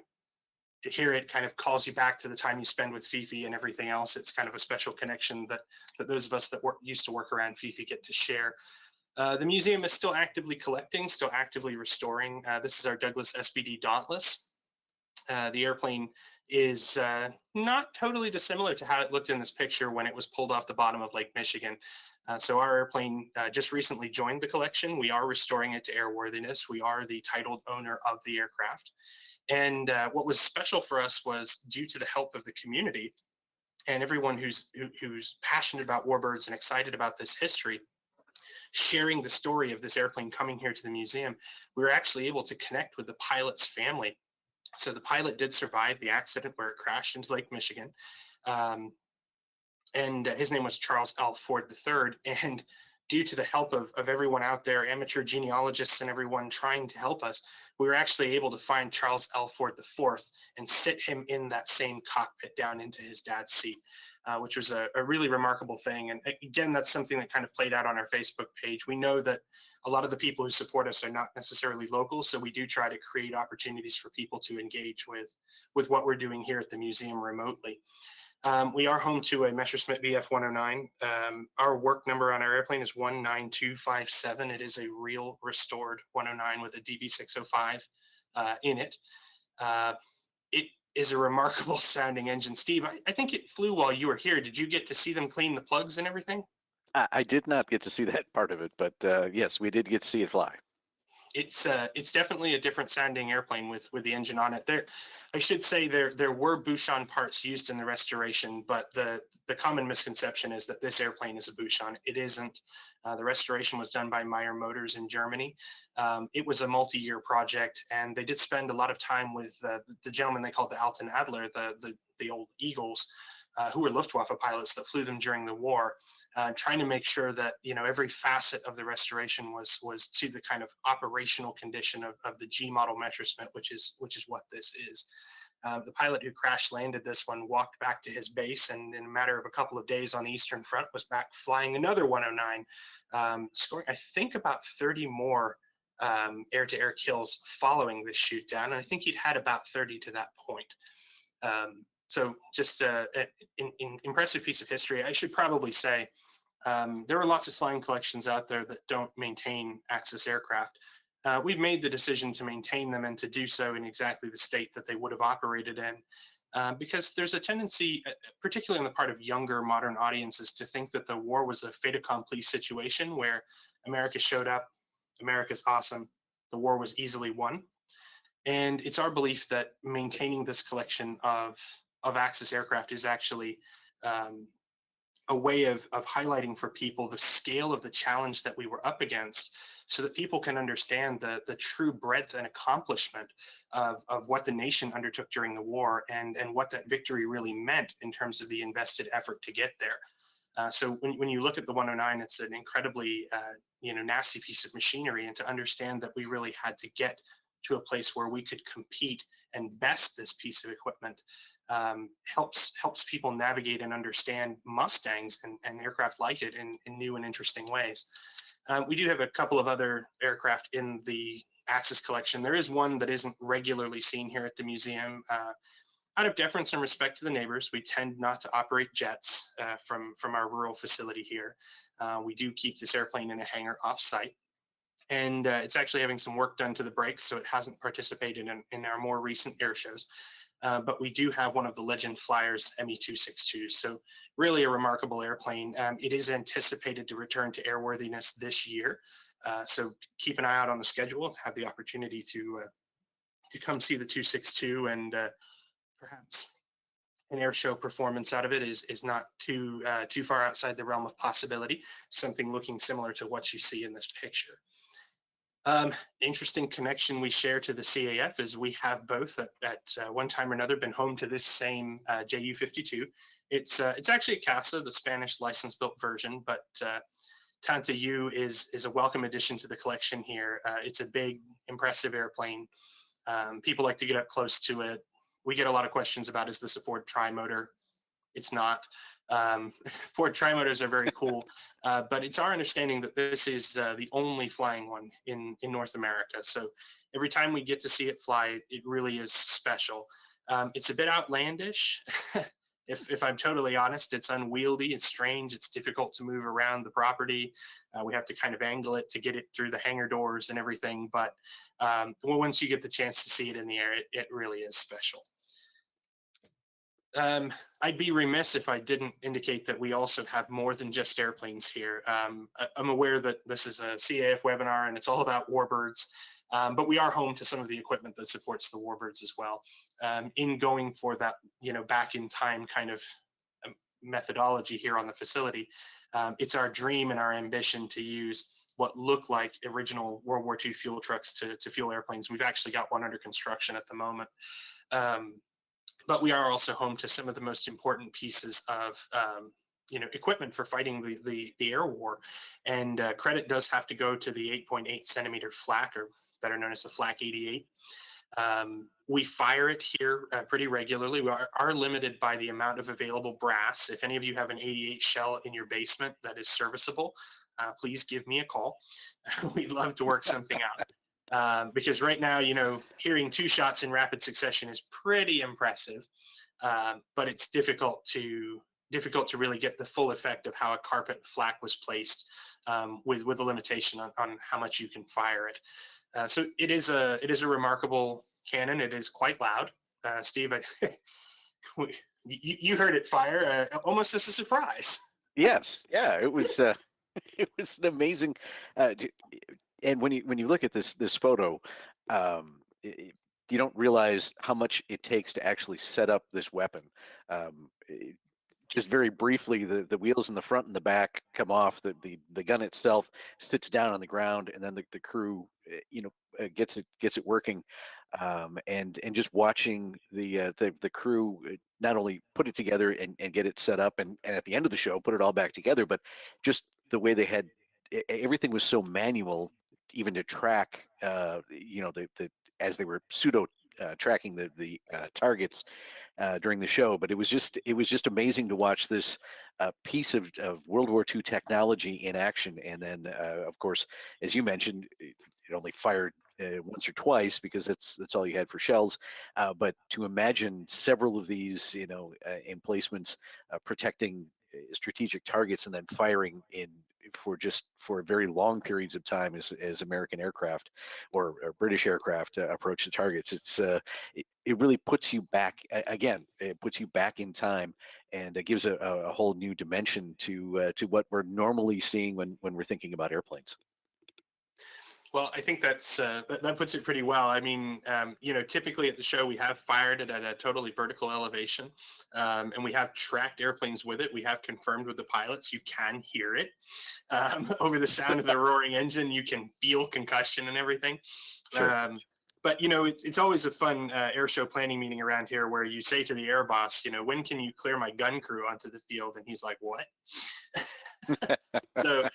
Speaker 2: hear it kind of calls you back to the time you spend with Fifi and everything else. It's kind of a special connection that those of us that used to work around Fifi get to share. The museum is still actively collecting, still actively restoring. This is our Douglas SBD Dauntless. The airplane is not totally dissimilar to how it looked in this picture when it was pulled off the bottom of Lake Michigan. So our airplane just recently joined the collection. We are restoring it to airworthiness. We are the titled owner of the aircraft. And what was special for us was, due to the help of the community and everyone who's passionate about warbirds and excited about this history, sharing the story of this airplane coming here to the museum, we were actually able to connect with the pilot's family. So the pilot did survive the accident where it crashed into Lake Michigan. And his name was Charles L. Ford III. And due to the help of everyone out there, amateur genealogists and everyone trying to help us, we were actually able to find Charles L. Ford IV and sit him in that same cockpit down into his dad's seat, which was a really remarkable thing. And again, that's something that kind of played out on our Facebook page. We know that a lot of the people who support us are not necessarily local, so we do try to create opportunities for people to engage with what we're doing here at the museum remotely. We are home to a Messerschmitt Bf 109. Our work number on our airplane is 19257. It is a real restored 109 with a DB605 in it. It is a remarkable sounding engine. Steve, I think it flew while you were here. Did you get to see them clean the plugs and everything?
Speaker 1: I did not get to see that part of it, but yes, we did get to see it fly.
Speaker 2: It's definitely a different sounding airplane with the engine on it. I should say there were Bouchon parts used in the restoration, but the common misconception is that this airplane is a Bouchon. It isn't. The restoration was done by Meyer Motors in Germany. It was a multi-year project, and they did spend a lot of time with the gentleman they called the Alten Adler, the old Eagles, who were Luftwaffe pilots that flew them during the war, trying to make sure that every facet of the restoration was to the kind of operational condition of the G model Messerschmitt, which is what this is. The pilot who crash landed this one walked back to his base, and in a matter of a couple of days on the Eastern Front was back flying another 109, scoring I think about 30 more air-to-air kills following this shoot down, and I think he'd had about 30 to that point. So just an impressive piece of history. I should probably say there are lots of flying collections out there that don't maintain Axis aircraft. We've made the decision to maintain them and to do so in exactly the state that they would have operated in, because there's a tendency, particularly on the part of younger modern audiences, to think that the war was a fait accompli situation where America showed up, America's awesome, the war was easily won. And it's our belief that maintaining this collection of Axis aircraft is actually a way of highlighting for people the scale of the challenge that we were up against, so that people can understand the true breadth and accomplishment of what the nation undertook during the war, and what that victory really meant in terms of the invested effort to get there. So when you look at the 109, it's an incredibly nasty piece of machinery, and to understand that we really had to get to a place where we could compete and best this piece of equipment helps people navigate and understand Mustangs and aircraft like it in new and interesting ways. We do have a couple of other aircraft in the Axis collection. There is one that isn't regularly seen here at the museum. Out of deference and respect to the neighbors, we tend not to operate jets from our rural facility here. We do keep this airplane in a hangar off-site. And it's actually having some work done to the brakes, so it hasn't participated in our more recent air shows. But we do have one of the Legend Flyers ME-262s, so really a remarkable airplane. It is anticipated to return to airworthiness this year, so keep an eye out on the schedule, have the opportunity to come see the 262, and perhaps an air show performance out of it is not too far outside the realm of possibility, something looking similar to what you see in this picture. Interesting connection we share to the CAF is we have both at one time or another been home to this same Ju-52. It's actually a CASA, the Spanish license-built version, but Tanta U is a welcome addition to the collection here. It's a big, impressive airplane. People like to get up close to it. we get a lot of questions about, is this a Ford tri-motor? It's not. Ford tri-motors are very cool, but it's our understanding that this is the only flying one in North America. So every time we get to see it fly, it really is special. It's a bit outlandish. If I'm totally honest, it's unwieldy, it's strange, it's difficult to move around the property. We have to kind of angle it to get it through the hangar doors and everything. But once you get the chance to see it in the air, it really is special. I'd be remiss if I didn't indicate that we also have more than just airplanes here. I'm aware that this is a CAF webinar and it's all about warbirds, but we are home to some of the equipment that supports the warbirds as well. In going for that, back in time kind of methodology here on the facility, it's our dream and our ambition to use what look like original World War II fuel trucks to fuel airplanes. We've actually got one under construction at the moment. But we are also home to some of the most important pieces of equipment for fighting the air war. And credit does have to go to the 8.8 centimeter Flack, or better known as the Flack 88. We fire it here pretty regularly. We are limited by the amount of available brass. If any of you have an 88 shell in your basement that is serviceable, please give me a call. We'd love to work something out. Because right now, hearing 2 shots in rapid succession is pretty impressive, but it's difficult to really get the full effect of how a carpet Flack was placed with a limitation on how much you can fire it. So it is a remarkable cannon. It is quite loud. Steve, you heard it fire almost as a surprise.
Speaker 1: Yes, yeah, it was it was an amazing. And when you look at this photo, you don't realize how much it takes to actually set up this weapon. Just very briefly, the wheels in the front and the back come off. The gun itself sits down on the ground, and then the crew, gets it working. And just watching the crew not only put it together and get it set up, and at the end of the show put it all back together, but just the way they had everything was so manual, even to track, as they were pseudo tracking the targets during the show. But it was just amazing to watch this piece of World War II technology in action. And then, of course, as you mentioned, it only fired once or twice because that's all you had for shells. But to imagine several of these, emplacements protecting strategic targets and then firing for very long periods of time as American aircraft or British aircraft approach the targets. It really puts you back again. It puts you back in time, and it gives a whole new dimension to what we're normally seeing when we're thinking about airplanes.
Speaker 2: Well, I think that puts it pretty well. I mean, typically at the show, we have fired it at a totally vertical elevation, and we have tracked airplanes with it. We have confirmed with the pilots, you can hear it over the sound of the roaring engine. You can feel concussion and everything. Sure. But, it's always a fun air show planning meeting around here where you say to the air boss, when can you clear my gun crew onto the field? And he's like, what? So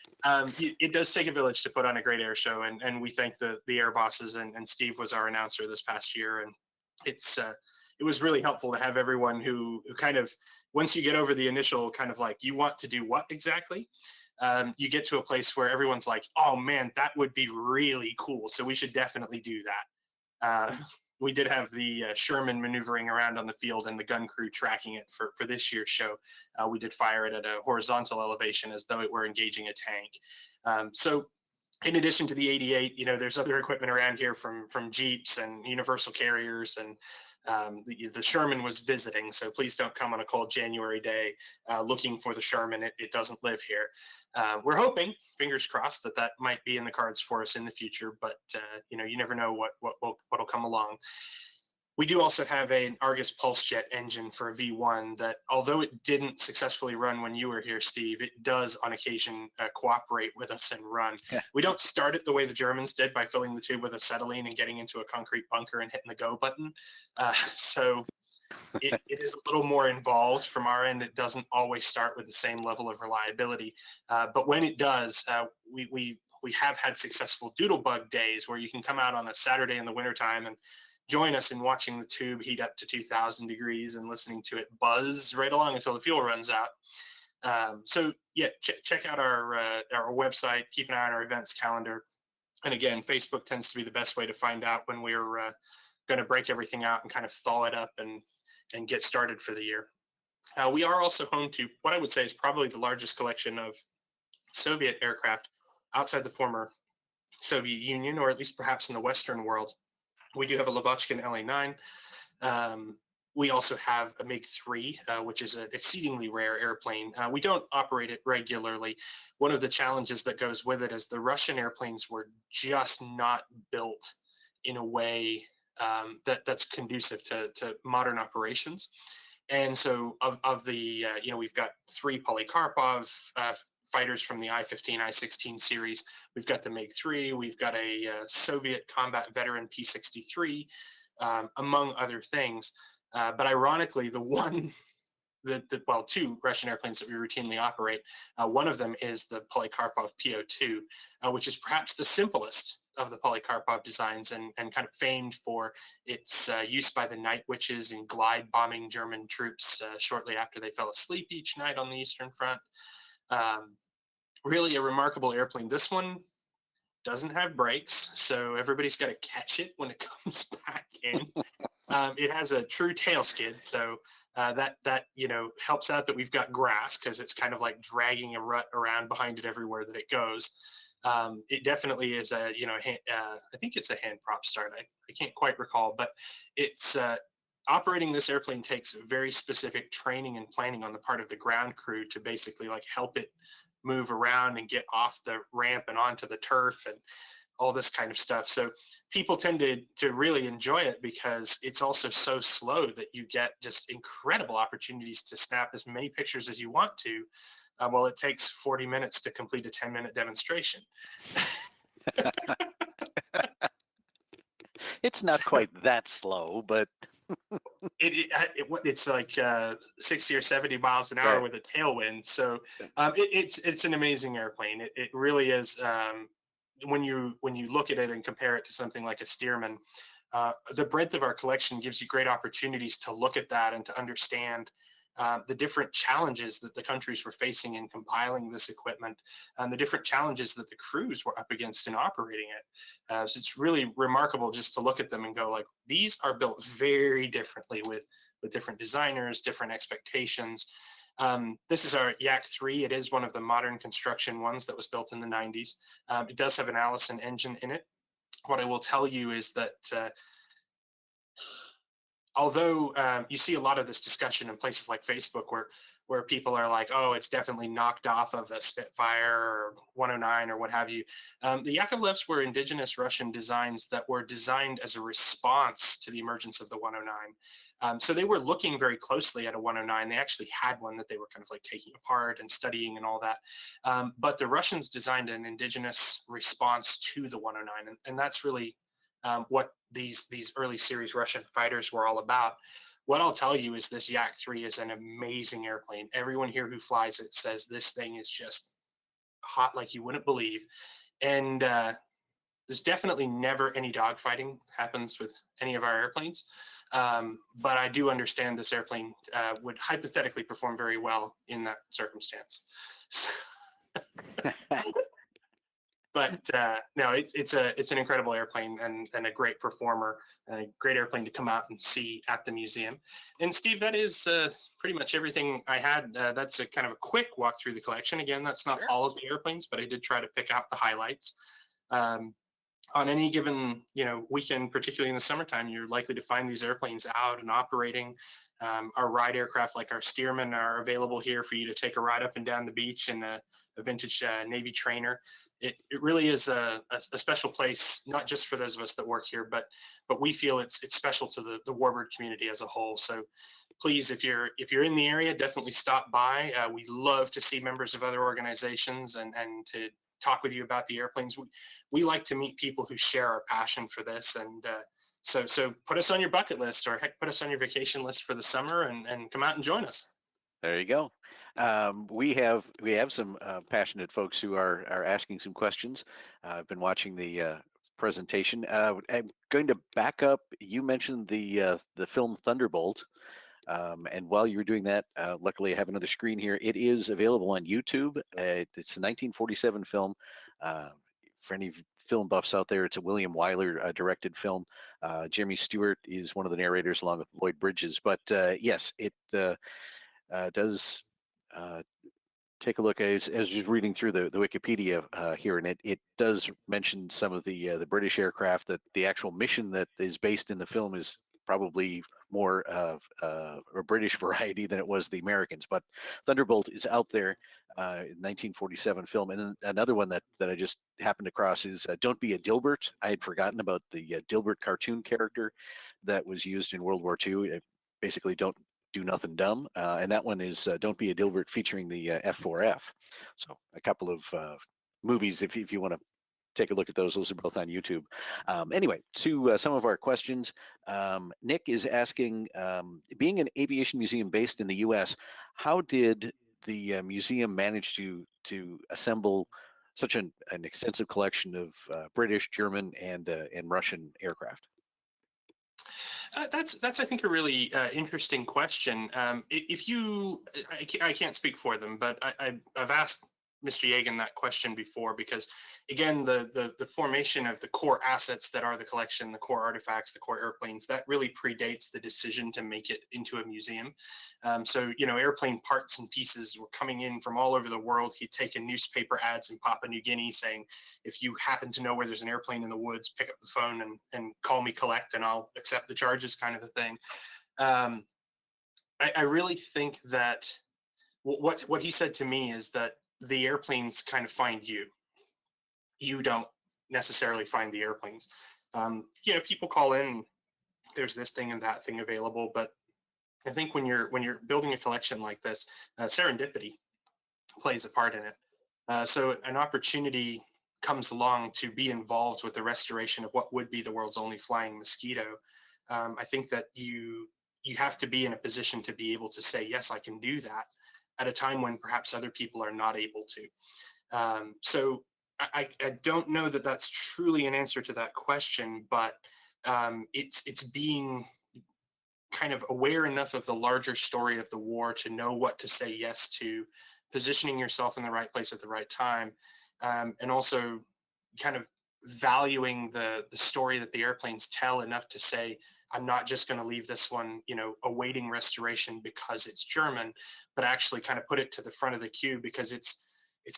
Speaker 2: it does take a village to put on a great air show, and we thank the air bosses, and Steve was our announcer this past year, and it was really helpful to have everyone who kind of, once you get over the initial kind of like, you want to do what exactly, you get to a place where everyone's like, oh man, that would be really cool, so we should definitely do that. We did have the Sherman maneuvering around on the field and the gun crew tracking it for this year's show. We did fire it at a horizontal elevation as though it were engaging a tank. So in addition to the 88, there's other equipment around here from Jeeps and Universal Carriers, and the Sherman was visiting, so please don't come on a cold January day looking for the Sherman. It doesn't live here. We're hoping, fingers crossed, that might be in the cards for us in the future, but you never know what'll come along. We do also have an Argus Pulse Jet engine for a V1 that, although it didn't successfully run when you were here, Steve, it does on occasion cooperate with us and run. Yeah. We don't start it the way the Germans did by filling the tube with acetylene and getting into a concrete bunker and hitting the go button. So it is a little more involved from our end. It doesn't always start with the same level of reliability. But when it does, we have had successful doodlebug days where you can come out on a Saturday in the wintertime and join us in watching the tube heat up to 2,000 degrees and listening to it buzz right along until the fuel runs out. So yeah, check out our website, keep an eye on our events calendar. And again, Facebook tends to be the best way to find out when we're going to break everything out and kind of thaw it up and get started for the year. We are also home to what I would say is probably the largest collection of Soviet aircraft outside the former Soviet Union, or at least perhaps in the Western world. We do have a Lavochkin LA-9. We also have a MiG-3, which is an exceedingly rare airplane. We don't operate it regularly. One of the challenges that goes with it is the Russian airplanes were just not built in a way that's conducive to modern operations. And so of the, we've got 3 Polikarpov fighters from the I-15, I-16 series. We've got the MiG-3. We've got a Soviet combat veteran P-63, among other things. But ironically, two Russian airplanes that we routinely operate, one of them is the Polikarpov P-02, which is perhaps the simplest of the Polikarpov designs and kind of famed for its use by the night witches in glide bombing German troops shortly after they fell asleep each night on the Eastern Front. Really a remarkable airplane. This one doesn't have brakes, so everybody's got to catch it when it comes back in. It has a true tail skid, so that helps out that we've got grass, because it's kind of like dragging a rut around behind it everywhere that it goes. It definitely is I think it's a hand prop start. I can't quite recall, but it's operating this airplane takes very specific training and planning on the part of the ground crew to basically like help it move around and get off the ramp and onto the turf and all this kind of stuff. So people tend to really enjoy it because it's also so slow that you get just incredible opportunities to snap as many pictures as you want to. Well, it takes 40 minutes to complete a 10-minute demonstration.
Speaker 1: It's not quite that slow, but
Speaker 2: it's like 60 or 70 miles an hour with a tailwind. So it's an amazing airplane. It really is. When you look at it and compare it to something like a Stearman, the breadth of our collection gives you great opportunities to look at that and to understand the different challenges that the countries were facing in compiling this equipment and the different challenges that the crews were up against in operating it. So it's really remarkable just to look at them and go like, these are built very differently with different designers, different expectations. This is our Yak III. It is one of the modern construction ones that was built in the 90s. It does have an Allison engine in it. What I will tell you is that although you see a lot of this discussion in places like Facebook where people are like, oh, it's definitely knocked off of the Spitfire or 109 or what have you. The Yakovlevs were indigenous Russian designs that were designed as a response to the emergence of the 109. So they were looking very closely at a 109. They actually had one that they were kind of like taking apart and studying and all that. But the Russians designed an indigenous response to the 109. And that's really what these early series Russian fighters were all about. What I'll tell you is this Yak III is an amazing airplane. Everyone here who flies it says this thing is just hot like you wouldn't believe. And there's definitely never any dogfighting happens with any of our airplanes. But I do understand this airplane would hypothetically perform very well in that circumstance. But no, it's an incredible airplane and a great performer, a great airplane to come out and see at the museum. And Steve, that is pretty much everything I had. That's a kind of a quick walk through the collection. Again, that's not all of the airplanes, but I did try to pick out the highlights. On any given weekend, particularly in the summertime, you're likely to find these airplanes out and operating. Our ride aircraft like our Stearman are available here for you to take a ride up and down the beach in a vintage Navy trainer. It really is a special place, not just for those of us that work here, but we feel it's special to the Warbird community as a whole. So please, if you're in the area, definitely stop by. We love to see members of other organizations and to talk with you about the airplanes. We like to meet people who share our passion for this, and so put us on your bucket list, or heck, put us on your vacation list for the summer, and come out and join us.
Speaker 1: There you go. We have some passionate folks who are asking some questions. I've been watching the presentation. I'm going to back up. You mentioned the film Thunderbolt. And while you're doing that, luckily I have another screen here. It is available on YouTube. It's a 1947 film. For any film buffs out there, it's a William Wyler directed film. Jeremy Stewart is one of the narrators along with Lloyd Bridges. But yes, it does take a look as you're reading through the Wikipedia here, and it does mention some of the British aircraft. That the actual mission that is based in the film is probably more of a British variety than it was the Americans. But Thunderbolt is out there, 1947 film. And then another one that I just happened across is Don't Be a Dilbert. I had forgotten about the Dilbert cartoon character that was used in World War II. Basically, don't do nothing dumb. And that one is Don't Be a Dilbert, featuring the F4F. So a couple of movies, if you want to take a look at those are both on YouTube. Anyway, to some of our questions. Nick is asking, being an aviation museum based in the US, how did the museum manage to assemble such an extensive collection of British, German, and Russian aircraft?
Speaker 2: That's I think a really interesting question. If you, I can't speak for them, but I've asked Mr. Yegan that question before, because again, the formation of the core assets that are the collection, the core artifacts, the core airplanes, that really predates the decision to make it into a museum. So, you know, airplane parts and pieces were coming in from all over the world. He'd taken newspaper ads in Papua New Guinea saying, if you happen to know where there's an airplane in the woods, pick up the phone and call me collect, and I'll accept the charges, kind of a thing. I really think that what he said to me is that the airplanes kind of find you. You don't necessarily find the airplanes. You know, people call in, there's this thing and that thing available, but I think when you're building a collection like this, serendipity plays a part in it. So an opportunity comes along to be involved with the restoration of what would be the world's only flying Mosquito. I think that you have to be in a position to be able to say, yes, I can do that, at a time when perhaps other people are not able to. So I don't know that that's truly an answer to that question, but it's being kind of aware enough of the larger story of the war to know what to say yes to, positioning yourself in the right place at the right time, and also kind of valuing the story that the airplanes tell enough to say, I'm not just going to leave this one, you know, awaiting restoration because it's German, but actually kind of put it to the front of the queue because it's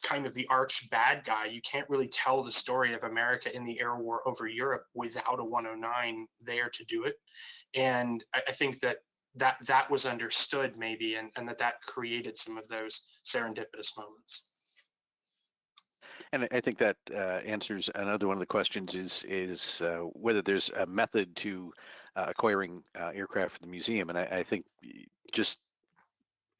Speaker 2: kind of the arch bad guy. You can't really tell the story of America in the air war over Europe without a 109 there to do it. And I think that was understood maybe, and that created some of those serendipitous moments.
Speaker 1: And I think that answers another one of the questions is whether there's a method to acquiring aircraft for the museum. And I think, just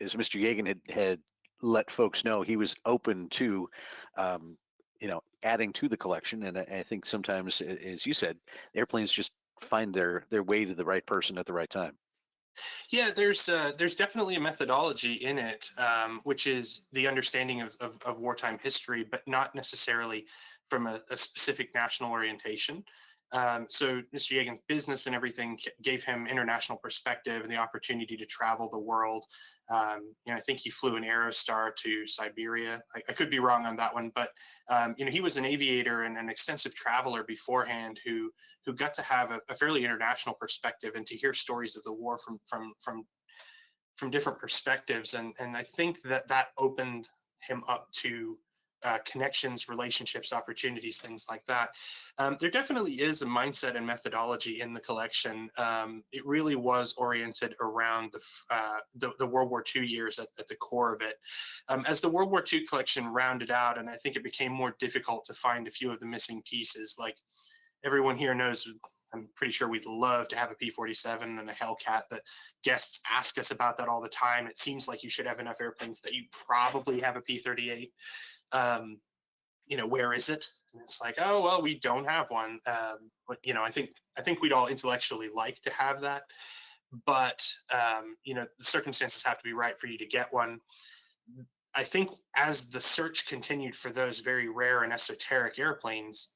Speaker 1: as Mr. Yegan had let folks know, he was open to, you know, adding to the collection. And I think sometimes, as you said, airplanes just find their way to the right person at the right time.
Speaker 2: Yeah, there's definitely a methodology in it, which is the understanding of wartime history, but not necessarily from a specific national orientation. So Mr. Yegan's business and everything gave him international perspective and the opportunity to travel the world. You know, I think he flew an Aerostar to Siberia. I could be wrong on that one, but you know, he was an aviator and an extensive traveler beforehand who got to have a fairly international perspective and to hear stories of the war from different perspectives. And I think that opened him up to connections, relationships, opportunities, things like that. There definitely is a mindset and methodology in the collection. It really was oriented around the World War II years at the core of it. As the World War II collection rounded out, and I think it became more difficult to find a few of the missing pieces, like everyone here knows, I'm pretty sure we'd love to have a P-47 and a Hellcat. That guests ask us about that all the time. It seems like you should have enough airplanes that you probably have a P-38. You know, where is it? And it's like, oh, well, we don't have one. But, you know, I think we'd all intellectually like to have that, but you know, the circumstances have to be right for you to get one. I think as the search continued for those very rare and esoteric airplanes,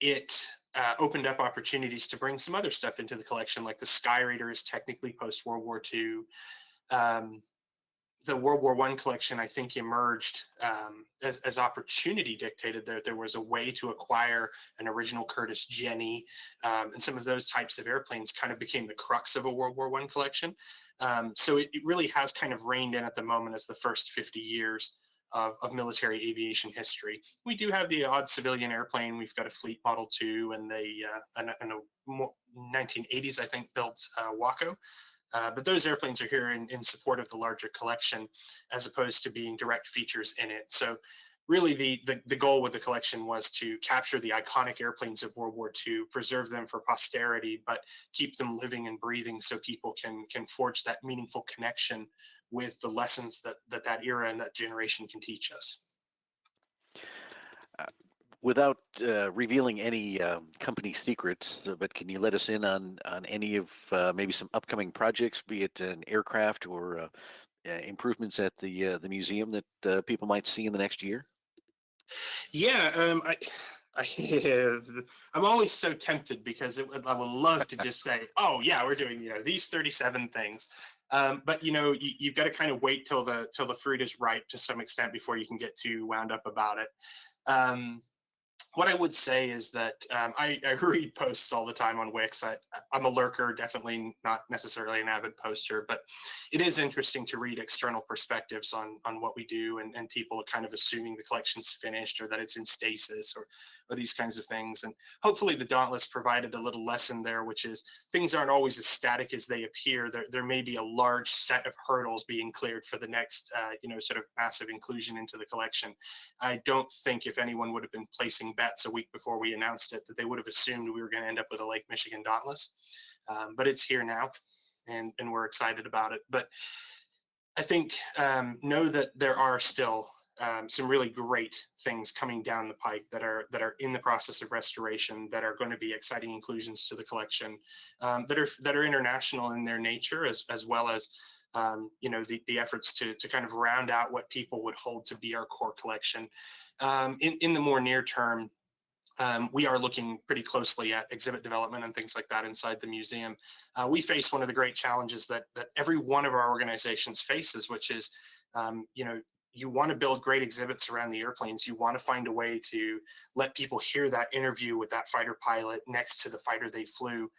Speaker 2: it opened up opportunities to bring some other stuff into the collection, like the Skyraider is technically post-World War II. The World War I collection, I think, emerged as opportunity dictated. There was a way to acquire an original Curtiss Jenny, and some of those types of airplanes kind of became the crux of a World War I collection. So it really has kind of reigned in at the moment as the first 50 years of military aviation history. We do have the odd civilian airplane. We've got a Fleet Model 2 and a 1980s, I think, built Waco. But those airplanes are here in support of the larger collection, as opposed to being direct features in it. So really the goal with the collection was to capture the iconic airplanes of World War II, preserve them for posterity, but keep them living and breathing so people can forge that meaningful connection with the lessons that era and that generation can teach us.
Speaker 1: Without revealing any company secrets, but can you let us in on any of maybe some upcoming projects, be it an aircraft or improvements at the museum that people might see in the next year?
Speaker 2: Yeah, I'm always so tempted because I would love to just say, oh yeah, we're doing these 37 things, but you've got to kind of wait till the fruit is ripe to some extent before you can get too wound up about it. What I would say is that I read posts all the time on Wix. I'm a lurker, definitely not necessarily an avid poster, but it is interesting to read external perspectives on what we do and people kind of assuming the collection's finished or that it's in stasis or these kinds of things. And hopefully the Dauntless provided a little lesson there, which is things aren't always as static as they appear. There may be a large set of hurdles being cleared for the next, sort of massive inclusion into the collection. I don't think if anyone would have been placing bets a week before we announced it that they would have assumed we were going to end up with a Lake Michigan Dauntless, but it's here now, and we're excited about it. But I think know that there are still some really great things coming down the pike that are in the process of restoration, that are going to be exciting inclusions to the collection, that are international in their nature, as well as the efforts to kind of round out what people would hold to be our core collection. In the more near term, we are looking pretty closely at exhibit development and things like that inside the museum. We face one of the great challenges that every one of our organizations faces, which is, you want to build great exhibits around the airplanes. You want to find a way to let people hear that interview with that fighter pilot next to the fighter they flew.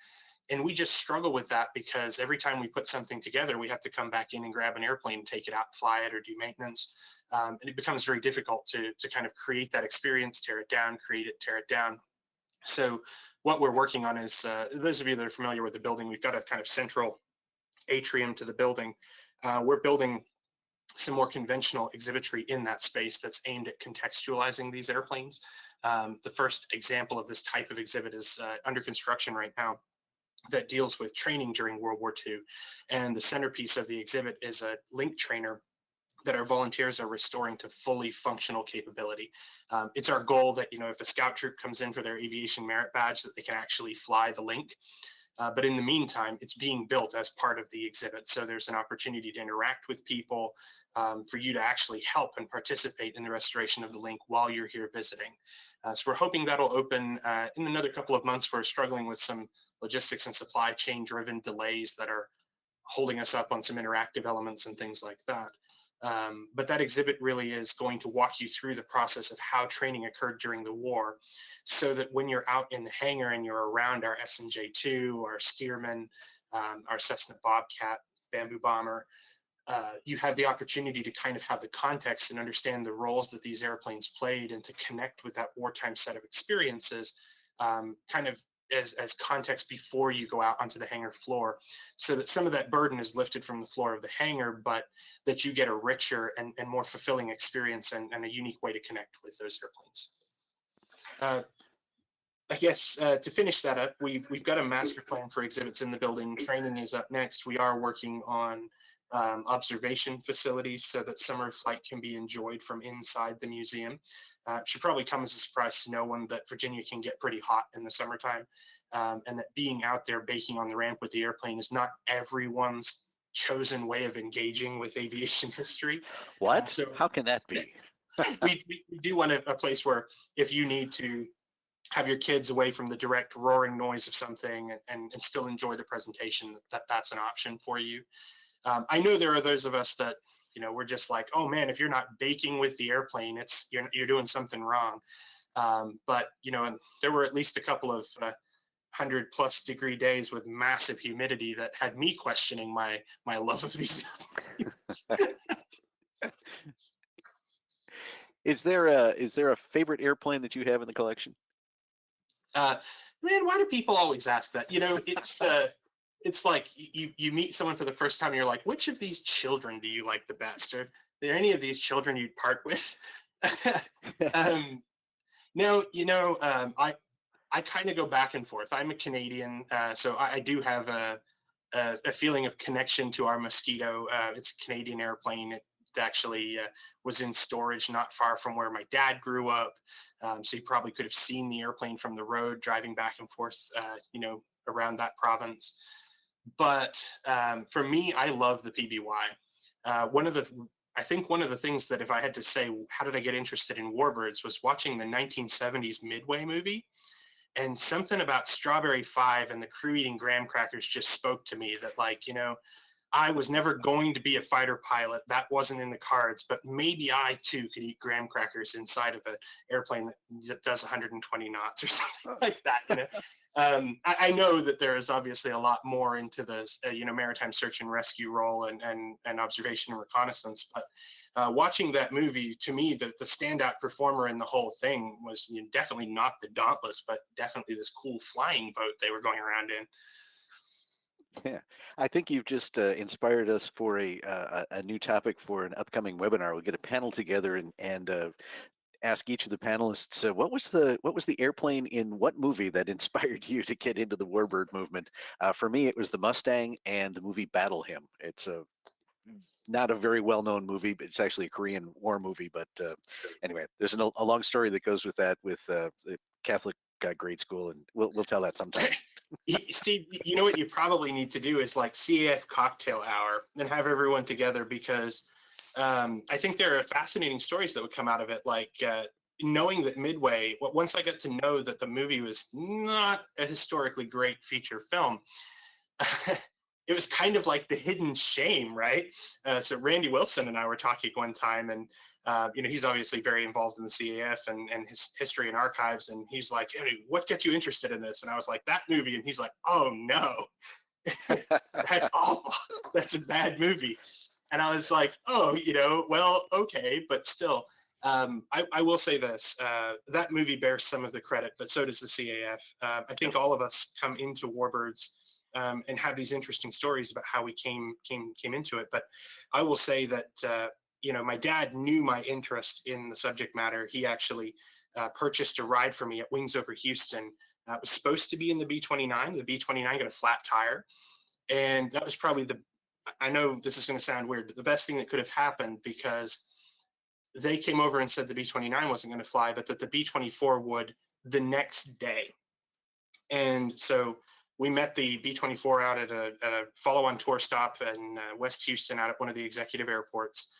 Speaker 2: And we just struggle with that because every time we put something together, we have to come back in and grab an airplane, take it out, fly it, or do maintenance. And it becomes very difficult to kind of create that experience, tear it down, create it, tear it down. So what we're working on is, those of you that are familiar with the building, we've got a kind of central atrium to the building. We're building some more conventional exhibitry in that space that's aimed at contextualizing these airplanes. The first example of this type of exhibit is under construction right now, that deals with training during World War II. And the centerpiece of the exhibit is a link trainer that our volunteers are restoring to fully functional capability. It's our goal that, if a scout troop comes in for their aviation merit badge, that they can actually fly the link. But in the meantime, it's being built as part of the exhibit. So there's an opportunity to interact with people, for you to actually help and participate in the restoration of the link while you're here visiting. So we're hoping that'll open in another couple of months. We're struggling with some logistics and supply chain driven delays that are holding us up on some interactive elements and things like that. But that exhibit really is going to walk you through the process of how training occurred during the war, so that when you're out in the hangar and you're around our SNJ-2, our Stearman, our Cessna Bobcat, Bamboo Bomber, you have the opportunity to kind of have the context and understand the roles that these airplanes played, and to connect with that wartime set of experiences, kind of as context before you go out onto the hangar floor, so that some of that burden is lifted from the floor of the hangar, but that you get a richer and more fulfilling experience and a unique way to connect with those airplanes. I guess to finish that up, we've got a master plan for exhibits in the building. Training is up next. We are working on observation facilities so that summer flight can be enjoyed from inside the museum. It should probably come as a surprise to no one that Virginia can get pretty hot in the summertime, and that being out there baking on the ramp with the airplane is not everyone's chosen way of engaging with aviation history.
Speaker 1: What?
Speaker 2: So
Speaker 1: how can that be?
Speaker 2: we do want a place where, if you need to have your kids away from the direct roaring noise of something and still enjoy the presentation, that's an option for you. I know there are those of us that, you know, we're just like, oh man, if you're not baking with the airplane, you're doing something wrong. But you know, there were at least a couple of 100+ degree days with massive humidity that had me questioning my love of these.
Speaker 1: Is there a favorite airplane that you have in the collection?
Speaker 2: Man, why do people always ask that? You know, it's like you meet someone for the first time and you're like, which of these children do you like the best? Are there any of these children you'd part with? No, you know, I kind of go back and forth. I'm a Canadian, so I do have a feeling of connection to our Mosquito. It's a Canadian airplane. It actually was in storage not far from where my dad grew up. So you probably could have seen the airplane from the road driving back and forth, you know, around that province. But for me, I love the PBY. I think one of the things that if I had to say, how did I get interested in warbirds, was watching the 1970s Midway movie. And something about Strawberry Five and the crew eating graham crackers just spoke to me that, like, you know, I was never going to be a fighter pilot. That wasn't in the cards, but maybe I too could eat graham crackers inside of an airplane that does 120 knots or something like that. You know, I know that there is obviously a lot more into this, you know, maritime search and rescue role and observation and reconnaissance. But watching that movie, to me, the standout performer in the whole thing was, you know, definitely not the Dauntless, but definitely this cool flying boat they were going around in.
Speaker 1: Yeah, I think you've just inspired us for a new topic for an upcoming webinar. We'll get a panel together and ask each of the panelists what was the airplane in what movie that inspired you to get into the warbird movement. For me, it was the Mustang and the movie Battle Hymn. It's not a very well-known movie, but it's actually a Korean War movie. But anyway, there's a long story that goes with that, with the Catholic grade school, and we'll tell that sometime.
Speaker 2: Steve, you know what you probably need to do is like CAF cocktail hour and have everyone together, because I think there are fascinating stories that would come out of it. Like knowing that Midway, once I got to know that the movie was not a historically great feature film, it was kind of like the hidden shame, right? So Randy Wilson and I were talking one time, and you know, he's obviously very involved in the CAF and his history and archives. And he's like, hey, what gets you interested in this? And I was like, that movie. And he's like, oh no, that's awful. That's a bad movie. And I was like, oh, you know, well, okay, but still, I will say this, that movie bears some of the credit, but so does the CAF. I think all of us come into Warbirds and have these interesting stories about how we came into it. But I will say that, you know, my dad knew my interest in the subject matter. He actually purchased a ride for me at Wings Over Houston. It was supposed to be in the B-29. The B-29 got a flat tire. And that was probably I know this is going to sound weird, but the best thing that could have happened, because they came over and said the B-29 wasn't going to fly, but that the B-24 would the next day. And so we met the B-24 out at a follow-on tour stop in West Houston, out at one of the executive airports.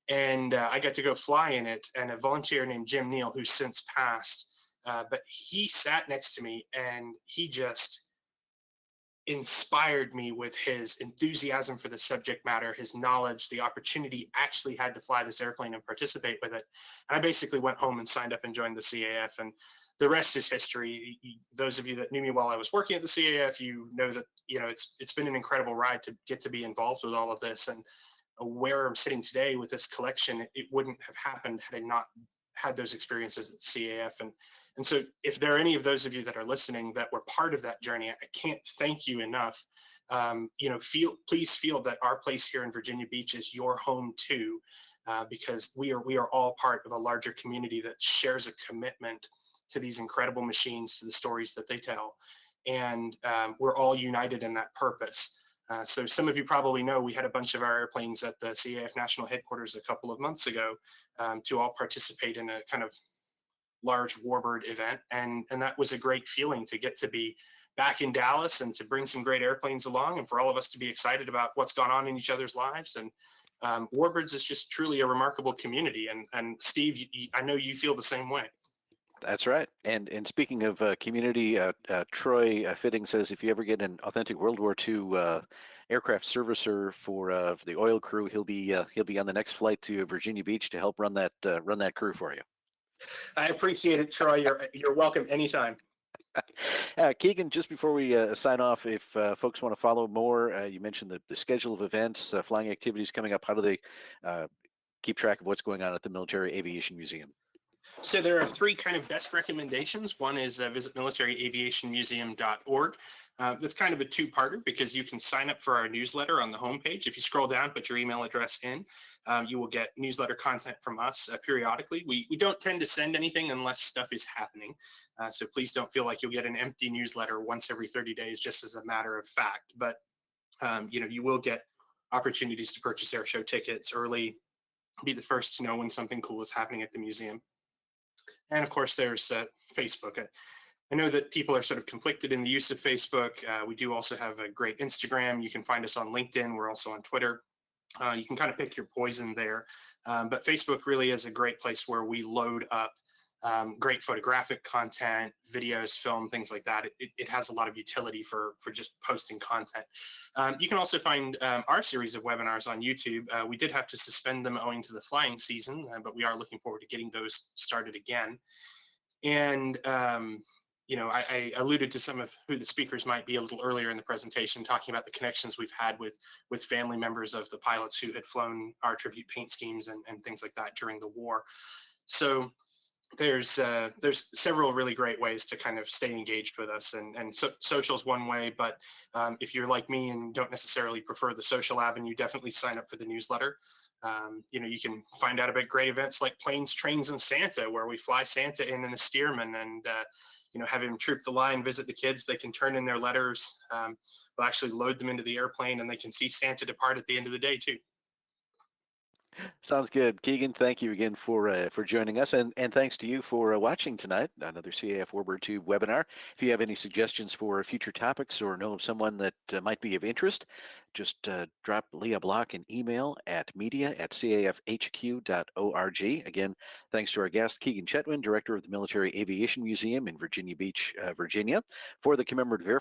Speaker 2: And I got to go fly in it, and a volunteer named Jim Neal, who's since passed, but he sat next to me, and he just inspired me with his enthusiasm for the subject matter, his knowledge, the opportunity actually had to fly this airplane and participate with it. And I basically went home and signed up and joined the CAF, and the rest is history. Those of you that knew me while I was working at the CAF, you know that, you know, it's been an incredible ride to get to be involved with all of this. And where I'm sitting today with this collection, it wouldn't have happened had I not had those experiences at CAF. And so if there are any of those of you that are listening that were part of that journey, I can't thank you enough. You know, please feel that our place here in Virginia Beach is your home too, because we are all part of a larger community that shares a commitment to these incredible machines, to the stories that they tell. And we're all united in that purpose. So some of you probably know we had a bunch of our airplanes at the CAF National Headquarters a couple of months ago to all participate in a kind of large Warbird event. And that was a great feeling to get to be back in Dallas and to bring some great airplanes along, and for all of us to be excited about what's gone on in each other's lives. And Warbirds is just truly a remarkable community. And Steve, I know you feel the same way.
Speaker 1: That's right. And speaking of community, Troy Fitting says if you ever get an authentic World War II aircraft servicer for the oil crew, he'll be on the next flight to Virginia Beach to help run that crew for you.
Speaker 2: I appreciate it, Troy. You're welcome anytime.
Speaker 1: Keegan, just before we sign off, if folks want to follow more, you mentioned the schedule of events, flying activities coming up. How do they keep track of what's going on at the Military Aviation Museum?
Speaker 2: So there are three kind of best recommendations. One is visit militaryaviationmuseum.org. That's kind of a two-parter because you can sign up for our newsletter on the homepage. If you scroll down, put your email address in, you will get newsletter content from us periodically. We don't tend to send anything unless stuff is happening. So please don't feel like you'll get an empty newsletter once every 30 days just as a matter of fact. But you will get opportunities to purchase air show tickets early, be the first to know when something cool is happening at the museum. And of course, there's Facebook. I know that people are sort of conflicted in the use of Facebook. We do also have a great Instagram. You can find us on LinkedIn. We're also on Twitter. You can kind of pick your poison there. But Facebook really is a great place where we load up great photographic content, videos, film, things like that. It has a lot of utility for just posting content. You can also find our series of webinars on YouTube. We did have to suspend them owing to the flying season, but we are looking forward to getting those started again. And I alluded to some of who the speakers might be a little earlier in the presentation, talking about the connections we've had with family members of the pilots who had flown our tribute paint schemes and things like that during the war. So there's several really great ways to kind of stay engaged with us, and social is one way, but if you're like me and don't necessarily prefer the social avenue, definitely sign up for the newsletter. You can find out about great events like Planes, Trains, and Santa, where we fly Santa in a Stearman and have him troop the line, visit the kids. They can turn in their letters. We'll actually load them into the airplane, and they can see Santa depart at the end of the day too.
Speaker 1: Sounds good. Keegan, thank you again for joining us, and thanks to you for watching tonight, another CAF Warbird 2 webinar. If you have any suggestions for future topics or know of someone that might be of interest, just drop Leah Block an email at media@cafhq.org. Again, thanks to our guest, Keegan Chetwynd, Director of the Military Aviation Museum in Virginia Beach, Virginia. For the Commemorative Air Force